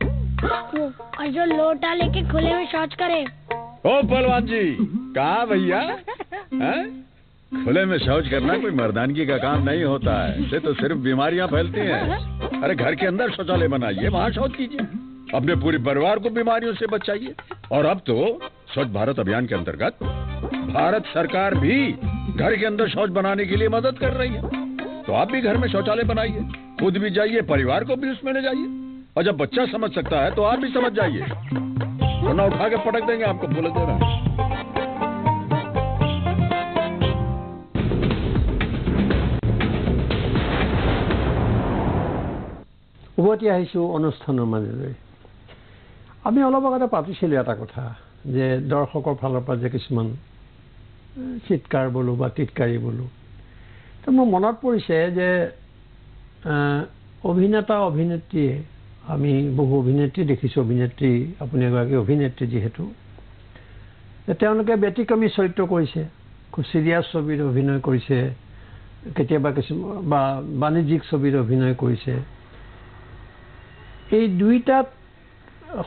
और जो लोटा लेके खुले में शौच करे ओ पहलवान जी कहा भैया खुले में शौच करना कोई मर्दानगी का काम नहीं होता है इससे तो सिर्फ बीमारियां फैलती हैं अरे घर के अंदर शौचालय बनाइए वहाँ शौच कीजिए अपने पूरे परिवार को बीमारियों से बचाइए और अब तो स्वच्छ भारत अभियान के अंतर्गत भारत सरकार भी घर के अंदर शौच बनाने के लिए मदद कर रही है तो आप भी घर में शौचालय बनाइए खुद भी जाइए परिवार को भी उसमें ले जाइए और जब बच्चा समझ सकता है तो आप भी समझ जाइए वरना उठा के पटक देंगे आपको बोले दे रहा है উভতি আহিছোঁ অনুষ্ঠানৰ মাজলৈ আমি অলপ আগতে পাতিছিলোঁ এটা কথা যে দৰ্শকৰ ফালৰ পৰা যে কিছুমান চিৎকাৰ বোলো বা টিটকাৰী বোলো তো মোৰ মনত পৰিছে যে অভিনেতা অভিনেত্ৰীয়ে আমি বহু অভিনেত্ৰী দেখিছোঁ অভিনেত্ৰী আপুনি এগৰাকী অভিনেত্ৰী যিহেতু তেওঁলোকে ব্যতিক্ৰমী চৰিত্ৰ কৰিছে খুব চিৰিয়াছ ছবিত অভিনয় কৰিছে কেতিয়াবা কিছুমান বা বাণিজ্যিক ছবিত অভিনয় কৰিছে এই দুইটাত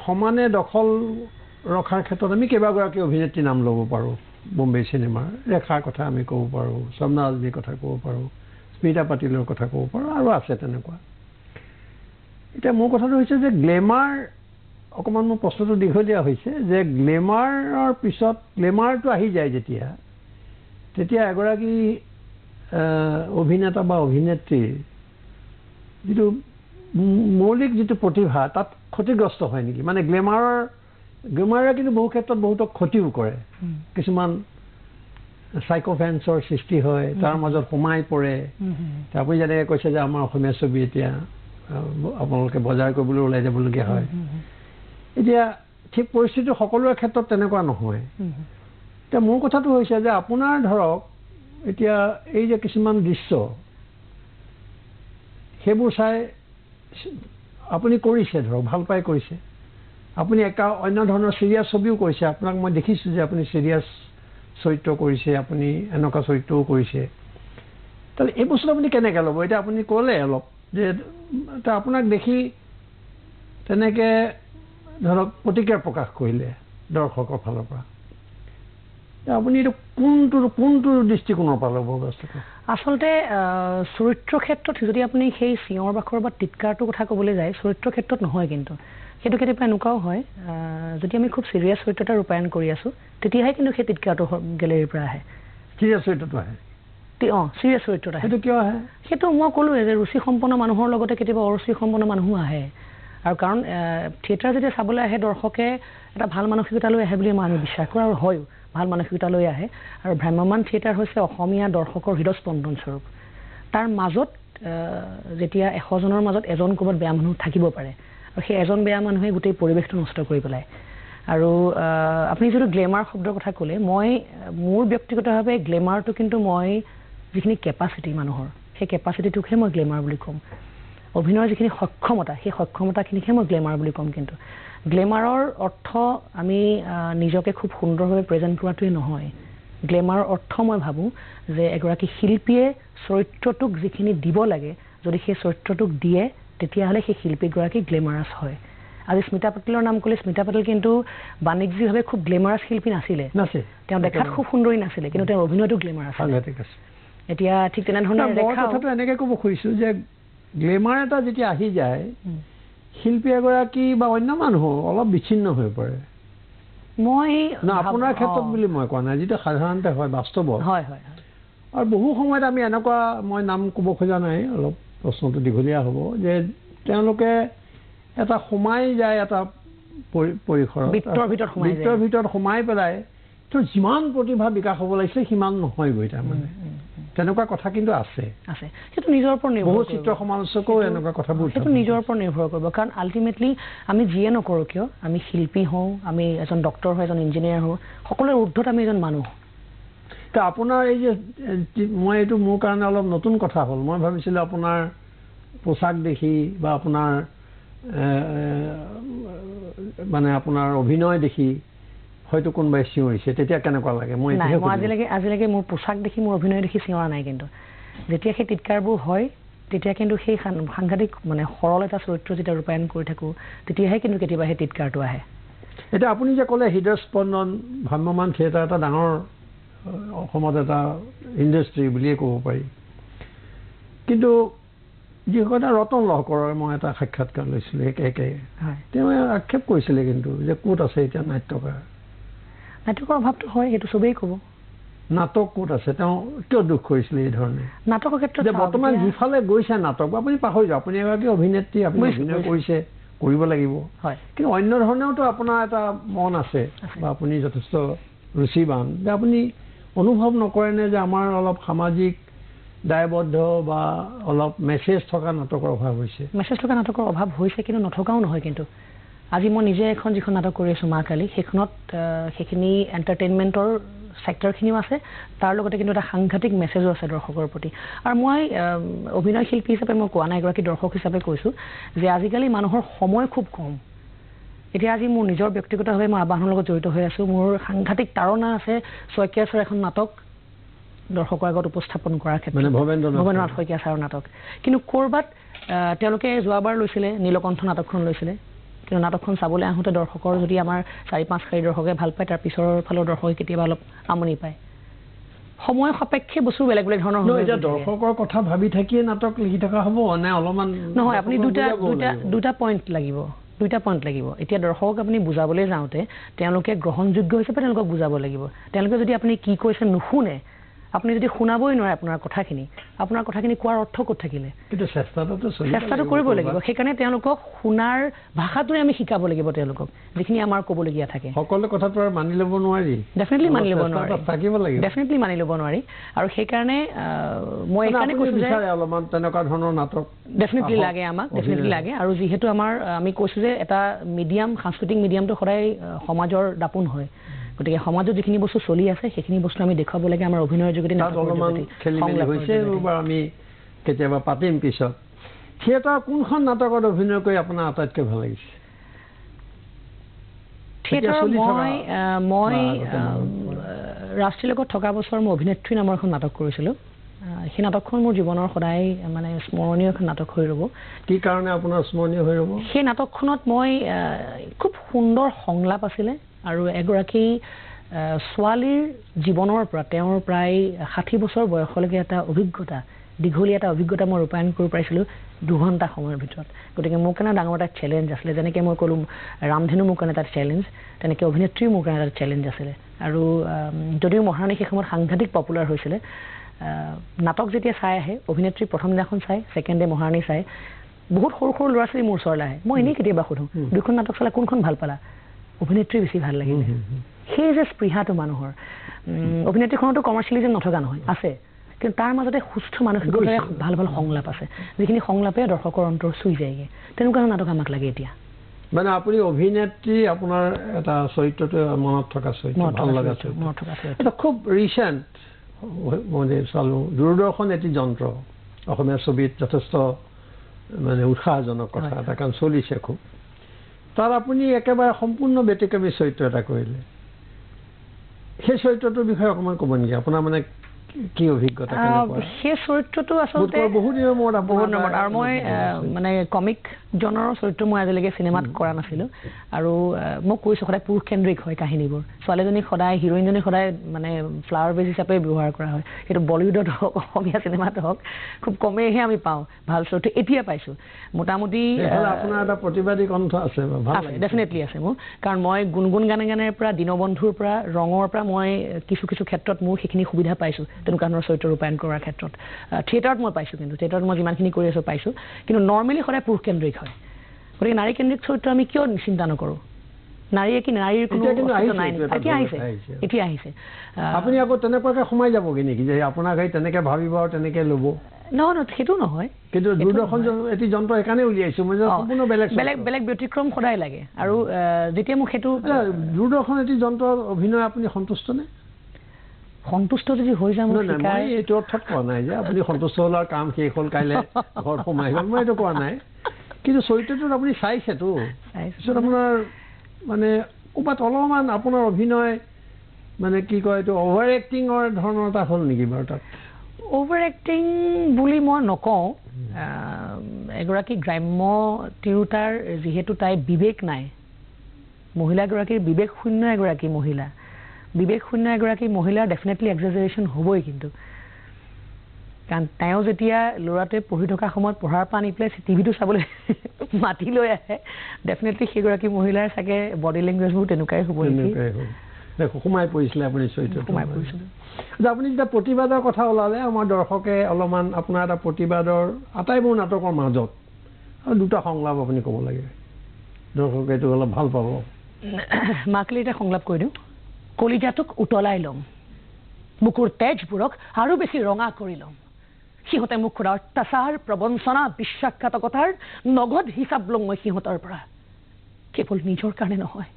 সমানে দখল ৰখাৰ ক্ষেত্ৰত আমি কেইবাগৰাকী অভিনেত্ৰীৰ নাম ল'ব পাৰোঁ বম্বে চিনেমাৰ ৰেখাৰ কথা আমি ক'ব পাৰোঁ স্বপ্না ৰাজনীৰ কথা ক'ব পাৰোঁ স্মিতা পাটিলৰ কথা ক'ব পাৰোঁ আৰু আছে তেনেকুৱা এতিয়া মোৰ কথাটো হৈছে যে গ্লেমাৰ অকণমান মোৰ প্ৰশ্নটো দীঘলীয়া হৈছে যে গ্লেমাৰৰ পিছত গ্লেমাৰটো আহি যায় তেতিয়া এগৰাকী অভিনেতা বা অভিনেত্ৰীৰ যিটো মৌলিক যিটো প্ৰতিভা তাত ক্ষতিগ্ৰস্ত হয় নেকি মানে গ্লেমাৰে কিন্তু বহু ক্ষেত্ৰত বহুতক ক্ষতিও কৰে কিছুমান সাইকোফেন্সৰ সৃষ্টি হয় তাৰ মাজত সোমাই পৰে আপুনি যেনেকৈ কৈছে যে আমাৰ অসমীয়া ছবি এতিয়া আপোনালোকে বজাৰ কৰিবলৈ ওলাই যাবলগীয়া হয় এতিয়া ঠিক পৰিস্থিতি সকলোৰে ক্ষেত্ৰত তেনেকুৱা নহয় এতিয়া মোৰ কথাটো হৈছে যে আপোনাৰ ধৰক এতিয়া এই যে কিছুমান দৃশ্য সেইবোৰ চাই আপুনি কৰিছে ধৰক ভাল পাই কৰিছে আপুনি একা অন্য ধৰণৰ চিৰিয়াছ ছবিও কৰিছে আপোনাক মই দেখিছোঁ যে আপুনি চিৰিয়াছ চৰিত্ৰ কৰিছে আপুনি এনেকুৱা চৰিত্ৰও কৰিছে তাহলে এই বস্তু আপুনি কেনেকৈ ল'ব এতিয়া আপুনি ক'লে অলপ যে আপোনাক দেখি তেনেকৈ ধৰক প্ৰতিক্ৰিয়া প্ৰকাশ কৰিলে দৰ্শকৰ ফালৰ পৰা আপুনি এইটো কোনটো দৃষ্টিকোণৰ পৰা ল'ব বস্তুটো আচলতে চৰিত্ৰ ক্ষেত্ৰত যদি আপুনি সেই চিঞৰ বাখৰ বা টিটকাৰটোৰ কথা ক'বলৈ যায় চৰিত্ৰ ক্ষেত্ৰত নহয় কিন্তু সেইটো কেতিয়াবা এনেকুৱাও হয় যদি আমি খুব চিৰিয়াছ চৰিত্ৰ এটা ৰূপায়ণ কৰি আছোঁ তেতিয়াহে কিন্তু সেই টিটকাৰটো গেলেৰীৰ পৰা আহে চিৰিয়াছ চৰিত্ৰটো আহে চিৰিয়াছ চৰিত্ৰটো আহে সেইটো কিয় আহে সেইটো মই ক'লোৱে যে ৰুচিসম্পন্ন মানুহৰ লগতে কেতিয়াবা অৰুচিসম্পন্ন মানুহো আহে আৰু কাৰণ থিয়েটাৰ যেতিয়া চাবলৈ আহে দৰ্শকে এটা ভাল মানসিকতালৈ আহে বুলি আমি বিশ্বাস কৰোঁ আৰু হয়ো ভাল মানসিকতালৈ আহে আৰু ভ্ৰাম্যমান থিয়েটাৰ হৈছে অসমীয়া দৰ্শকৰ হৃদস্পন্দন স্বৰূপ তাৰ মাজত যেতিয়া 100 জনৰ মাজত এজন ক'ৰবাত বেয়া মানুহ থাকিব পাৰে আৰু সেই এজন বেয়া মানুহে গোটেই পৰিৱেশটো নষ্ট কৰি পেলায় আৰু আপুনি যিটো গ্লেমাৰ শব্দৰ কথা ক'লে মই মোৰ ব্যক্তিগতভাৱে গ্লেমাৰটো কিন্তু মই যিখিনি কেপাচিটি মানুহৰ সেই কেপাচিটিটোকহে মই গ্লেমাৰ বুলি ক'ম অভিনয়ৰ যিখিনি সক্ষমতা সেই সক্ষমতাখিনিকহে মই গ্লেমাৰ বুলি ক'ম কিন্তু গ্লেমাৰৰ অৰ্থ আমি নিজকে খুব সুন্দৰভাৱে প্ৰেজেণ্ট কৰাটোৱে নহয় গ্লেমাৰৰ অৰ্থ মই ভাবোঁ যে এগৰাকী শিল্পীয়ে চৰিত্ৰটোক যিখিনি দিব লাগে যদি সেই চৰিত্ৰটোক দিয়ে তেতিয়াহ'লে সেই শিল্পীগৰাকী গ্লেমাৰাছ হয় আজি স্মিতা পাটিলৰ নাম ক'লে স্মিতা পাটিল কিন্তু বাণিজ্যিকভাৱে খুব গ্লেমাৰাছ শিল্পী নাছিলে তেওঁ দেখাত খুব সুন্দৰী নাছিলে কিন্তু তেওঁৰ অভিনয়টো গ্লেমাৰাছ এতিয়া ঠিক তেনেধৰণে কথাটো এনেকৈ ক'ব খুজিছোঁ যে গ্লেমাৰ এটা যেতিয়া আহি যায় শিল্পী এগৰাকী বা অন্য মানুহ অলপ বিচ্ছিন্ন হৈ পৰে মই আপোনাৰ ক্ষেত্ৰত বুলি মই কোৱা নাই যিটো সাধাৰণতে হয় বাস্তৱত হয় হয় আৰু বহু সময়ত আমি এনেকুৱা মই নাম ক'ব খোজা নাই অলপ প্ৰশ্নটো দীঘলীয়া হ'ব যে তেওঁলোকে এটা সোমাই যায় এটা পৰিসৰত বৃত্তৰ ভিতৰত সোমাই পেলাই তো যিমান প্ৰতিভা বিকাশ হ'ব লাগিছিলে সিমান নহয়গৈ তাৰমানে তেনেকুৱা কথা কিন্তু আছে সেইটো নিজৰ ওপৰত নিৰ্ভৰ বহু চিত্ৰ সমালোচকেও এনেকুৱা কথাবোৰ সেইটো নিজৰ ওপৰত নিৰ্ভৰ কৰিব কাৰণ আল্টিমেটলি আমি যিয়ে নকৰোঁ কিয় আমি শিল্পী হওঁ আমি এজন ডক্টৰ হওঁ এজন ইঞ্জিনিয়াৰ হওঁ সকলোৰে ঊৰ্ধত আমি এজন মানুহ তো আপোনাৰ এই যে মই এইটো মোৰ কাৰণে অলপ নতুন কথা হ'ল মই ভাবিছিলোঁ আপোনাৰ পোচাক দেখি বা আপোনাৰ মানে আপোনাৰ অভিনয় দেখি হয়তো কোনোবাই চিঞৰিছে তেতিয়া কেনেকুৱা লাগে মই আজিলৈকে মোৰ পোচাক দেখি মোৰ অভিনয় দেখি চিঞৰা নাই কিন্তু যেতিয়া সেই টিটকাৰবোৰ হয় তেতিয়া কিন্তু সেই সাংঘাতিক মানে সৰল এটা চৰিত্ৰ যেতিয়া ৰূপায়ণ কৰি থাকোঁ তেতিয়াহে কিন্তু কেতিয়াবা সেই টিটকাৰটো আহে এতিয়া আপুনি যে ক'লে হৃদস্পন্দন ভ্ৰাম্যমান থিয়েটাৰ এটা ডাঙৰ অসমত এটা ইণ্ডাষ্ট্ৰী বুলিয়ে ক'ব পাৰি কিন্তু যিসকলে ৰতন লহকৰৰ মই এটা সাক্ষাৎকাৰ লৈছিলোঁ একে তেওঁ আক্ষেপ কৰিছিলে কিন্তু যে ক'ত আছে এতিয়া নাট্যকাৰ নাটকৰ অভাৱটো হয় সেইটো চবেই ক'ব নাটক ক'ত আছে তেওঁ কিয় দুখ কৰিছিলে এই ধৰণে নাটকৰ ক্ষেত্ৰত বৰ্তমান যিফালে গৈছে নাটক আপুনি পাহৰি যাওক আপুনি এগৰাকী অভিনেত্ৰী আপুনি অভিনয় কৰিছে কৰিব লাগিব হয় কিন্তু অন্য ধৰণেওতো আপোনাৰ এটা মন আছে বা আপুনি যথেষ্ট ৰুচিবান যে আপুনি অনুভৱ নকৰেনে যে আমাৰ অলপ সামাজিক দায়বদ্ধ বা অলপ মেছেজ থকা নাটকৰ অভাৱ হৈছে মেছেজ থকা নাটকৰ অভাৱ হৈছে কিন্তু নথকাও নহয় কিন্তু আজি মই নিজে এখন যিখন নাটক কৰি আছোঁ মা কালী সেইখনত সেইখিনি এণ্টাৰটেইনমেণ্টৰ ছেক্টৰখিনিও আছে তাৰ লগতে কিন্তু এটা সাংঘাতিক মেছেজো আছে দৰ্শকৰ প্ৰতি আৰু মই অভিনয় শিল্পী হিচাপে মই কোৱা নাই এগৰাকী দৰ্শক হিচাপে কৈছোঁ যে আজিকালি মানুহৰ সময় খুব কম এতিয়া আজি মোৰ নিজৰ ব্যক্তিগতভাৱে মই আবাহনৰ লগত জড়িত হৈ আছোঁ মোৰ সাংঘাতিক তাৰণা আছে শইকীয়া ছাৰৰ এখন নাটক দৰ্শকৰ আগত উপস্থাপন কৰাৰ ক্ষেত্ৰত ভৱেন্দ্ৰনাথ শইকীয়া ছাৰৰ নাটক কিন্তু ক'ৰবাত তেওঁলোকে যোৱাবাৰ লৈছিলে নীলকণ্ঠ নাটকখন লৈছিলে কিন্তু নাটকখন চাবলৈ আহোঁতে দৰ্শকৰ যদি আমাৰ 4-5 শাৰী দৰ্শকে ভাল পায় তাৰ পিছৰ ফালৰ দৰ্শকে কেতিয়াবা অলপ আমনি পায় সময় সাপেক্ষে বস্তু বেলেগ বেলেগ ধৰণৰ হয় এতিয়া দৰ্শকৰ কথা ভাবি থাকিয়ে নাটক লিখি থকা হ'ব নে অলপমান নহয় আপুনি দুটা পইণ্ট লাগিব দুইটা পইণ্ট লাগিব এতিয়া দৰ্শকক আপুনি বুজাবলৈ যাওঁতে তেওঁলোকে গ্ৰহণযোগ্য হিচাপে তেওঁলোকক বুজাব লাগিব তেওঁলোকে যদি আপুনি কি কৈছে নুশুনে আপুনি যদি শুনাবই নোৱাৰে আপোনাৰ কথাখিনি কোৱাৰ অৰ্থ ক'ত থাকিলে কিন্তু চেষ্টাটো কৰিব লাগিব সেইকাৰণে তেওঁলোকক শুনাৰ ভাষাটোৱে আমি শিকাব লাগিব তেওঁলোকক যিখিনি আমাৰ ক'বলগীয়া থাকে সকলো কথাটো আৰু মানি ল'ব নোৱাৰি ডেফিনেটলি মানি ল'ব নোৱাৰি থাকিব লাগিব ডেফিনেটলি মানি ল'ব নোৱাৰি আৰু সেইকাৰণে মই এইকাৰণে কৈছোঁ যে অলপমান তেনেকুৱা ধৰণৰ নাটক ডেফিনেটলি লাগে আমাক ডেফিনেটলি লাগে আৰু যিহেতু আমাৰ আমি কৈছোঁ যে এটা মিডিয়াম সাংস্কৃতিক মিডিয়ামটো সদায় সমাজৰ দাপোন হয় গতিকে সমাজত যিখিনি বস্তু চলি আছে সেইখিনি বস্তু আমি দেখুৱাব লাগে আমাৰ অভিনয়ৰ যোগেদি আমি কেতিয়াবা পাতিম পিছত থিয়েটাৰ কোনখন নাটকত অভিনয় কৰি আপোনাৰ আটাইতকৈ ভাল লাগিছে থিয়েটাৰ মই ৰাষ্ট্ৰীয় লগত থকা বছৰ মই অভিনেত্ৰী নামৰ এখন নাটক কৰিছিলোঁ সেই নাটকখন মোৰ জীৱনৰ সদায় মানে স্মৰণীয় এখন নাটক হৈ ৰ'ব কি কাৰণে আপোনাৰ স্মৰণীয় হৈ ৰ'ব সেই নাটকখনত মই খুব সুন্দৰ সংলাপ আছিলে আৰু এগৰাকী ছোৱালীৰ জীৱনৰ পৰা তেওঁৰ প্ৰায় 60 বছৰ বয়সলৈকে এটা অভিজ্ঞতা দীঘলীয়া এটা অভিজ্ঞতা মই ৰূপায়ণ কৰিব পাৰিছিলোঁ 2 ঘণ্টা সময়ৰ ভিতৰত গতিকে মোৰ কাৰণে ডাঙৰ এটা চেলেঞ্জ আছিলে যেনেকৈ মই ক'লোঁ ৰামধেনু মোৰ কাৰণে এটা চেলেঞ্জ তেনেকৈ অভিনেত্ৰীও মোৰ কাৰণে এটা চেলেঞ্জ আছিলে আৰু যদিও মহাৰাণী সেই সময়ত সাংঘাতিক পপুলাৰ হৈছিলে নাটক যেতিয়া চাই আহে অভিনেত্ৰী প্ৰথম দিনাখন চাই ছেকেণ্ড ডে মহাৰাণী চাই বহুত সৰু সৰু ল'ৰা ছোৱালী মোৰ ওচৰলৈ আহে মই এনেই কেতিয়াবা সোধোঁ দুখন নাটক চালে কোনখন ভাল পালা অভিনেত্ৰী বেছি ভাল লাগিলে সেই যে স্পৃহাটো মানুহৰ অভিনেত্ৰীখনতো কমাৰ্চিয়েলিজম নথকা নহয় আছে কিন্তু তাৰ মাজতে সুস্থ মানসিকতাৰে ভাল ভাল সংলাপ আছে যিখিনি সংলাপে দৰ্শকৰ অন্তৰ চুই যায়গৈ তেনেকুৱা নাটক আমাক লাগে এতিয়া মানে আপুনি অভিনেত্ৰী আপোনাৰ এটা চৰিত্ৰটো মনত থকা চৰিত্ৰ ভাল লগা এটা খুব ৰিচেণ্ট মানে চালোঁ দূৰদৰ্শন এটি যন্ত্ৰ অসমীয়া ছবিত যথেষ্ট মানে উৎসাহজনক কথা এটা কাৰণ চলিছে খুব তাৰ আপুনি একেবাৰে সম্পূৰ্ণ ব্যতিক্ৰমী চৰিত্ৰ এটা কৰিলে সেই চৰিত্ৰটোৰ বিষয়ে অকণমান ক'ব নেকি আপোনাৰ মানে কি অভিজ্ঞতা সেই চৰিত্ৰটো আচলতে বহুত দিনৰ মূৰত আৰু মই মানে কমিক জনৰ চৰিত্ৰ মই আজিলৈকে চিনেমাত কৰা নাছিলোঁ আৰু মই কৈছোঁ সদায় পুৰুষকেন্দ্ৰিক হয় কাহিনীবোৰ ছোৱালীজনীক সদায় হিৰইনজনীক সদায় মানে ফ্লাৱাৰ বেজ হিচাপে ব্যৱহাৰ কৰা হয় সেইটো বলিউডত হওক অসমীয়া চিনেমাত হওক খুব কমেইহে আমি পাওঁ ভাল চৰিত্ৰ এতিয়া পাইছোঁ মোটামুটি আপোনাৰ এটা প্ৰতিবাদী কণ্ঠ আছে ডেফিনেটলি আছে মোৰ কাৰণ মই গুণগুণ গানে পৰা দীনবন্ধুৰ পৰা ৰঙৰ পৰা মই কিছু কিছু ক্ষেত্ৰত মোৰ সেইখিনি সুবিধা পাইছোঁ তেনেকুৱা ধৰণৰ চৰিত্ৰ ৰূপায়ণ কৰাৰ ক্ষেত্ৰত থিয়েটাৰত মই পাইছোঁ কিন্তু থিয়েটাৰত মই যিমানখিনি কৰি আছোঁ পাইছোঁ কিন্তু নৰ্মেলি সদায় পুৰুষকেন্দ্ৰিক হয় গতিকে নাৰীকেন্দ্ৰিক চৰিত্ৰ আমি কিয় চিন্তা নকৰোঁ নাৰীয়ে কি নাৰীৰ কোনো নাই এতিয়া আহিছে আপুনি আকৌ তেনেকুৱাকৈ সোমাই যাবগৈ নেকি যে আপোনাক সেই তেনেকৈ ভাবিব আৰু তেনেকৈ ল'ব নহয় সেইটো নহয় কিন্তু দূৰদৰ্শন এটি যন্ত্ৰ সেইকাৰণে উলিয়াইছোঁ মই সম্পূৰ্ণ বেলেগ ব্যতিক্ৰম সদায় লাগে আৰু যেতিয়া মোক সেইটো দূৰদৰ্শন এটি যন্ত্ৰৰ অভিনয় আপুনি সন্তুষ্ট নে সন্তুষ্ট যদি হৈ যাম এইটো অৰ্থত কোৱা নাই যে আপুনি সন্তুষ্ট হ'ল আৰু কাম শেষ হ'ল কাইলৈ ঘৰত সোমাই গ'ল মই এইটো কোৱা নাই কিন্তু চৰিত্ৰটোত আপুনি চাইছেতো পিছত আপোনাৰ মানে ক'ৰবাত অলপমান আপোনাৰ অভিনয় মানে কি কয় এইটো অভাৰ এক্টিঙৰ ধৰণৰ এটা হ'ল নেকি বাৰু তাত অভাৰ এক্টিং বুলি মই নকওঁ এগৰাকী গ্ৰাম্য তিৰোতাৰ যিহেতু তাই বিবেক নাই মহিলাগৰাকীৰ বিবেক শূন্য এগৰাকী মহিলা বিবেক শূন্য এগৰাকী মহিলাৰ ডেফিনেটলি এক্সাজাৰেশ্যন হ'বই কিন্তু কাৰণ তেওঁ যেতিয়া ল'ৰাটোৱে পঢ়ি থকা সময়ত পঢ়াৰ পৰা আনি পেলাই টিভিটো চাবলৈ মাতি লৈ আহে ডেফিনেটলি সেইগৰাকী মহিলাৰ চাগে বডি লেংগুৱেজবোৰ তেনেকুৱাই হ'ব সোমাই পৰিছিলে আপুনি সোমাই পৰিছিলোঁ আপুনি যেতিয়া প্ৰতিবাদৰ কথা ওলালে আমাৰ দৰ্শকে অলপমান আপোনাৰ এটা প্ৰতিবাদৰ আটাইবোৰ নাটকৰ মাজত আৰু দুটা সংলাপ আপুনি ক'ব লাগে দৰ্শকে এইটো অলপ ভাল পাব মাকলি এটা সংলাপ কৈ দিওঁ কলিজাটোক উতলাই ল'ম বুকুৰ তেজবোৰক আৰু বেছি ৰঙা কৰি ল'ম সিহঁতে মোক কৰা অত্যাচাৰ প্ৰবঞ্চনা বিশ্বাসঘাতকতাৰ নগদ হিচাপ ল'ম মই সিহঁতৰ পৰা কেৱল নিজৰ কাৰণে নহয়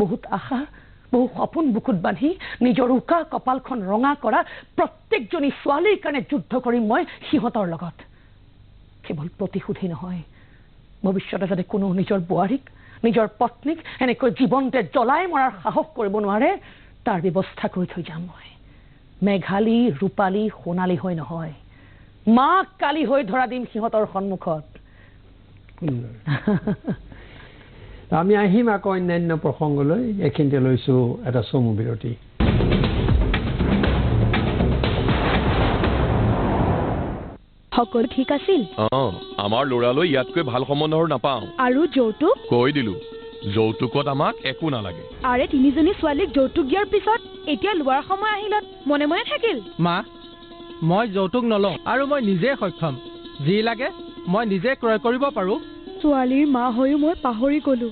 বহুত আশা বহু সপোন বুকুত বান্ধি নিজৰ উকা কপালখন ৰঙা কৰা প্ৰত্যেকজনী ছোৱালীৰ কাৰণে যুদ্ধ কৰিম মই সিহঁতৰ লগত কেৱল প্ৰতিশোধেই নহয় ভৱিষ্যতে যাতে কোনো নিজৰ বোৱাৰীক নিজৰ পত্নীক এনেকৈ জীৱনতে জ্বলাই মৰাৰ সাহস কৰিব নোৱাৰে তাৰ ব্যৱস্থা কৰি থৈ যাম মই মেঘালী ৰূপালী সোণালী হৈ নহয় মা কালী হৈ ধৰা দিম সিহঁতৰ সন্মুখত আমি আহিম আকৌ অন্যান্য প্ৰসংগলৈ এইখিনিতে লৈছোঁ এটা চমু বিৰতি সকলো ঠিক আছিল আমাৰ ল'ৰালৈ ইয়াতকৈ ভাল সম্বন্ধৰ নাপাওঁ আৰু যৌতুক কৈ দিলো যৌতুকত আমাক একো নালাগে আৰে তিনিজনী ছোৱালীক যৌতুক দিয়াৰ পিছত এতিয়া লোৱাৰ সময় আহিলত মনে মনে থাকিল মা মই যৌতুক নলওঁ আৰু মই নিজে সক্ষম যি লাগে মই নিজে ক্ৰয় কৰিব পাৰোঁ ছোৱালীৰ মা হৈও মই পাহৰি গলো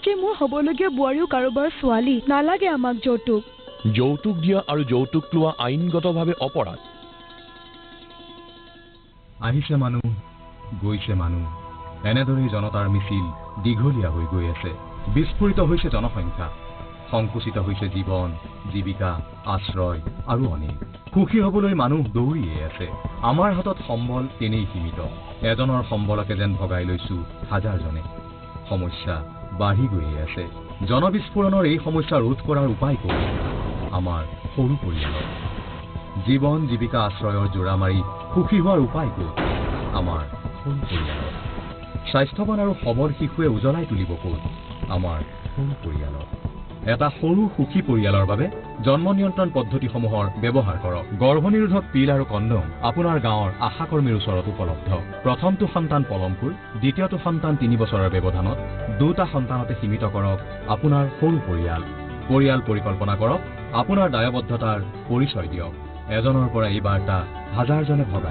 যে মোৰ হ'বলগীয়া বোৱাৰীও কাৰোবাৰ ছোৱালী নালাগে আমাক যৌতুক যৌতুক দিয়া আৰু যৌতুক লোৱা আইনগতভাৱে অপৰাধ আহিছে মানুহ গৈছে মানুহ এনেদৰেই জনতাৰ মিছিল দীঘলীয়া হৈ গৈ আছে বিস্ফোৰিত হৈছে জনসংখ্যা সংকুচিত হৈছে জীৱন জীৱিকা আশ্ৰয় আৰু অনেক সুখী হ'বলৈ মানুহ দৌৰিয়ে আছে আমাৰ হাতত সম্বল তেনেই সীমিত এজনৰ সম্বলকে যেন ভগাই লৈছো হাজাৰজনে সমস্যা বাঢ়ি গৈয়ে আছে জনবিস্ফোৰণৰ এই সমস্যা ৰোধ কৰাৰ উপায় ক'ত আমাৰ সৰু পৰিয়ালত জীৱন জীৱিকা আশ্ৰয়ৰ জোৰা মাৰি সুখী হোৱাৰ উপায় ক'ত আমাৰ সৰু পৰিয়ালত স্বাস্থ্যৱান আৰু সবল শিশুৱে উজ্বলাই তুলিব ক'ত আমাৰ সৰু পৰিয়ালত এটা সৰু সুখী পৰিয়ালৰ বাবে জন্ম নিয়ন্ত্ৰণ পদ্ধতিসমূহৰ ব্যৱহাৰ কৰক গৰ্ভনিৰোধক পিল আৰু কণ্ডম আপোনাৰ গাঁৱৰ আশা কৰ্মীৰ ওচৰত উপলব্ধ প্ৰথমটো সন্তান পলমপুৰ দ্বিতীয়টো সন্তান 3 বছৰৰ ব্যৱধানত দুটা সন্তানতে সীমিত কৰক আপোনাৰ সৰু পৰিয়াল পৰিকল্পনা কৰক আপোনাৰ দায়বদ্ধতাৰ পৰিচয় দিয়ক এজনৰ পৰা এই বাৰ্তা হাজাৰজনে ভগায়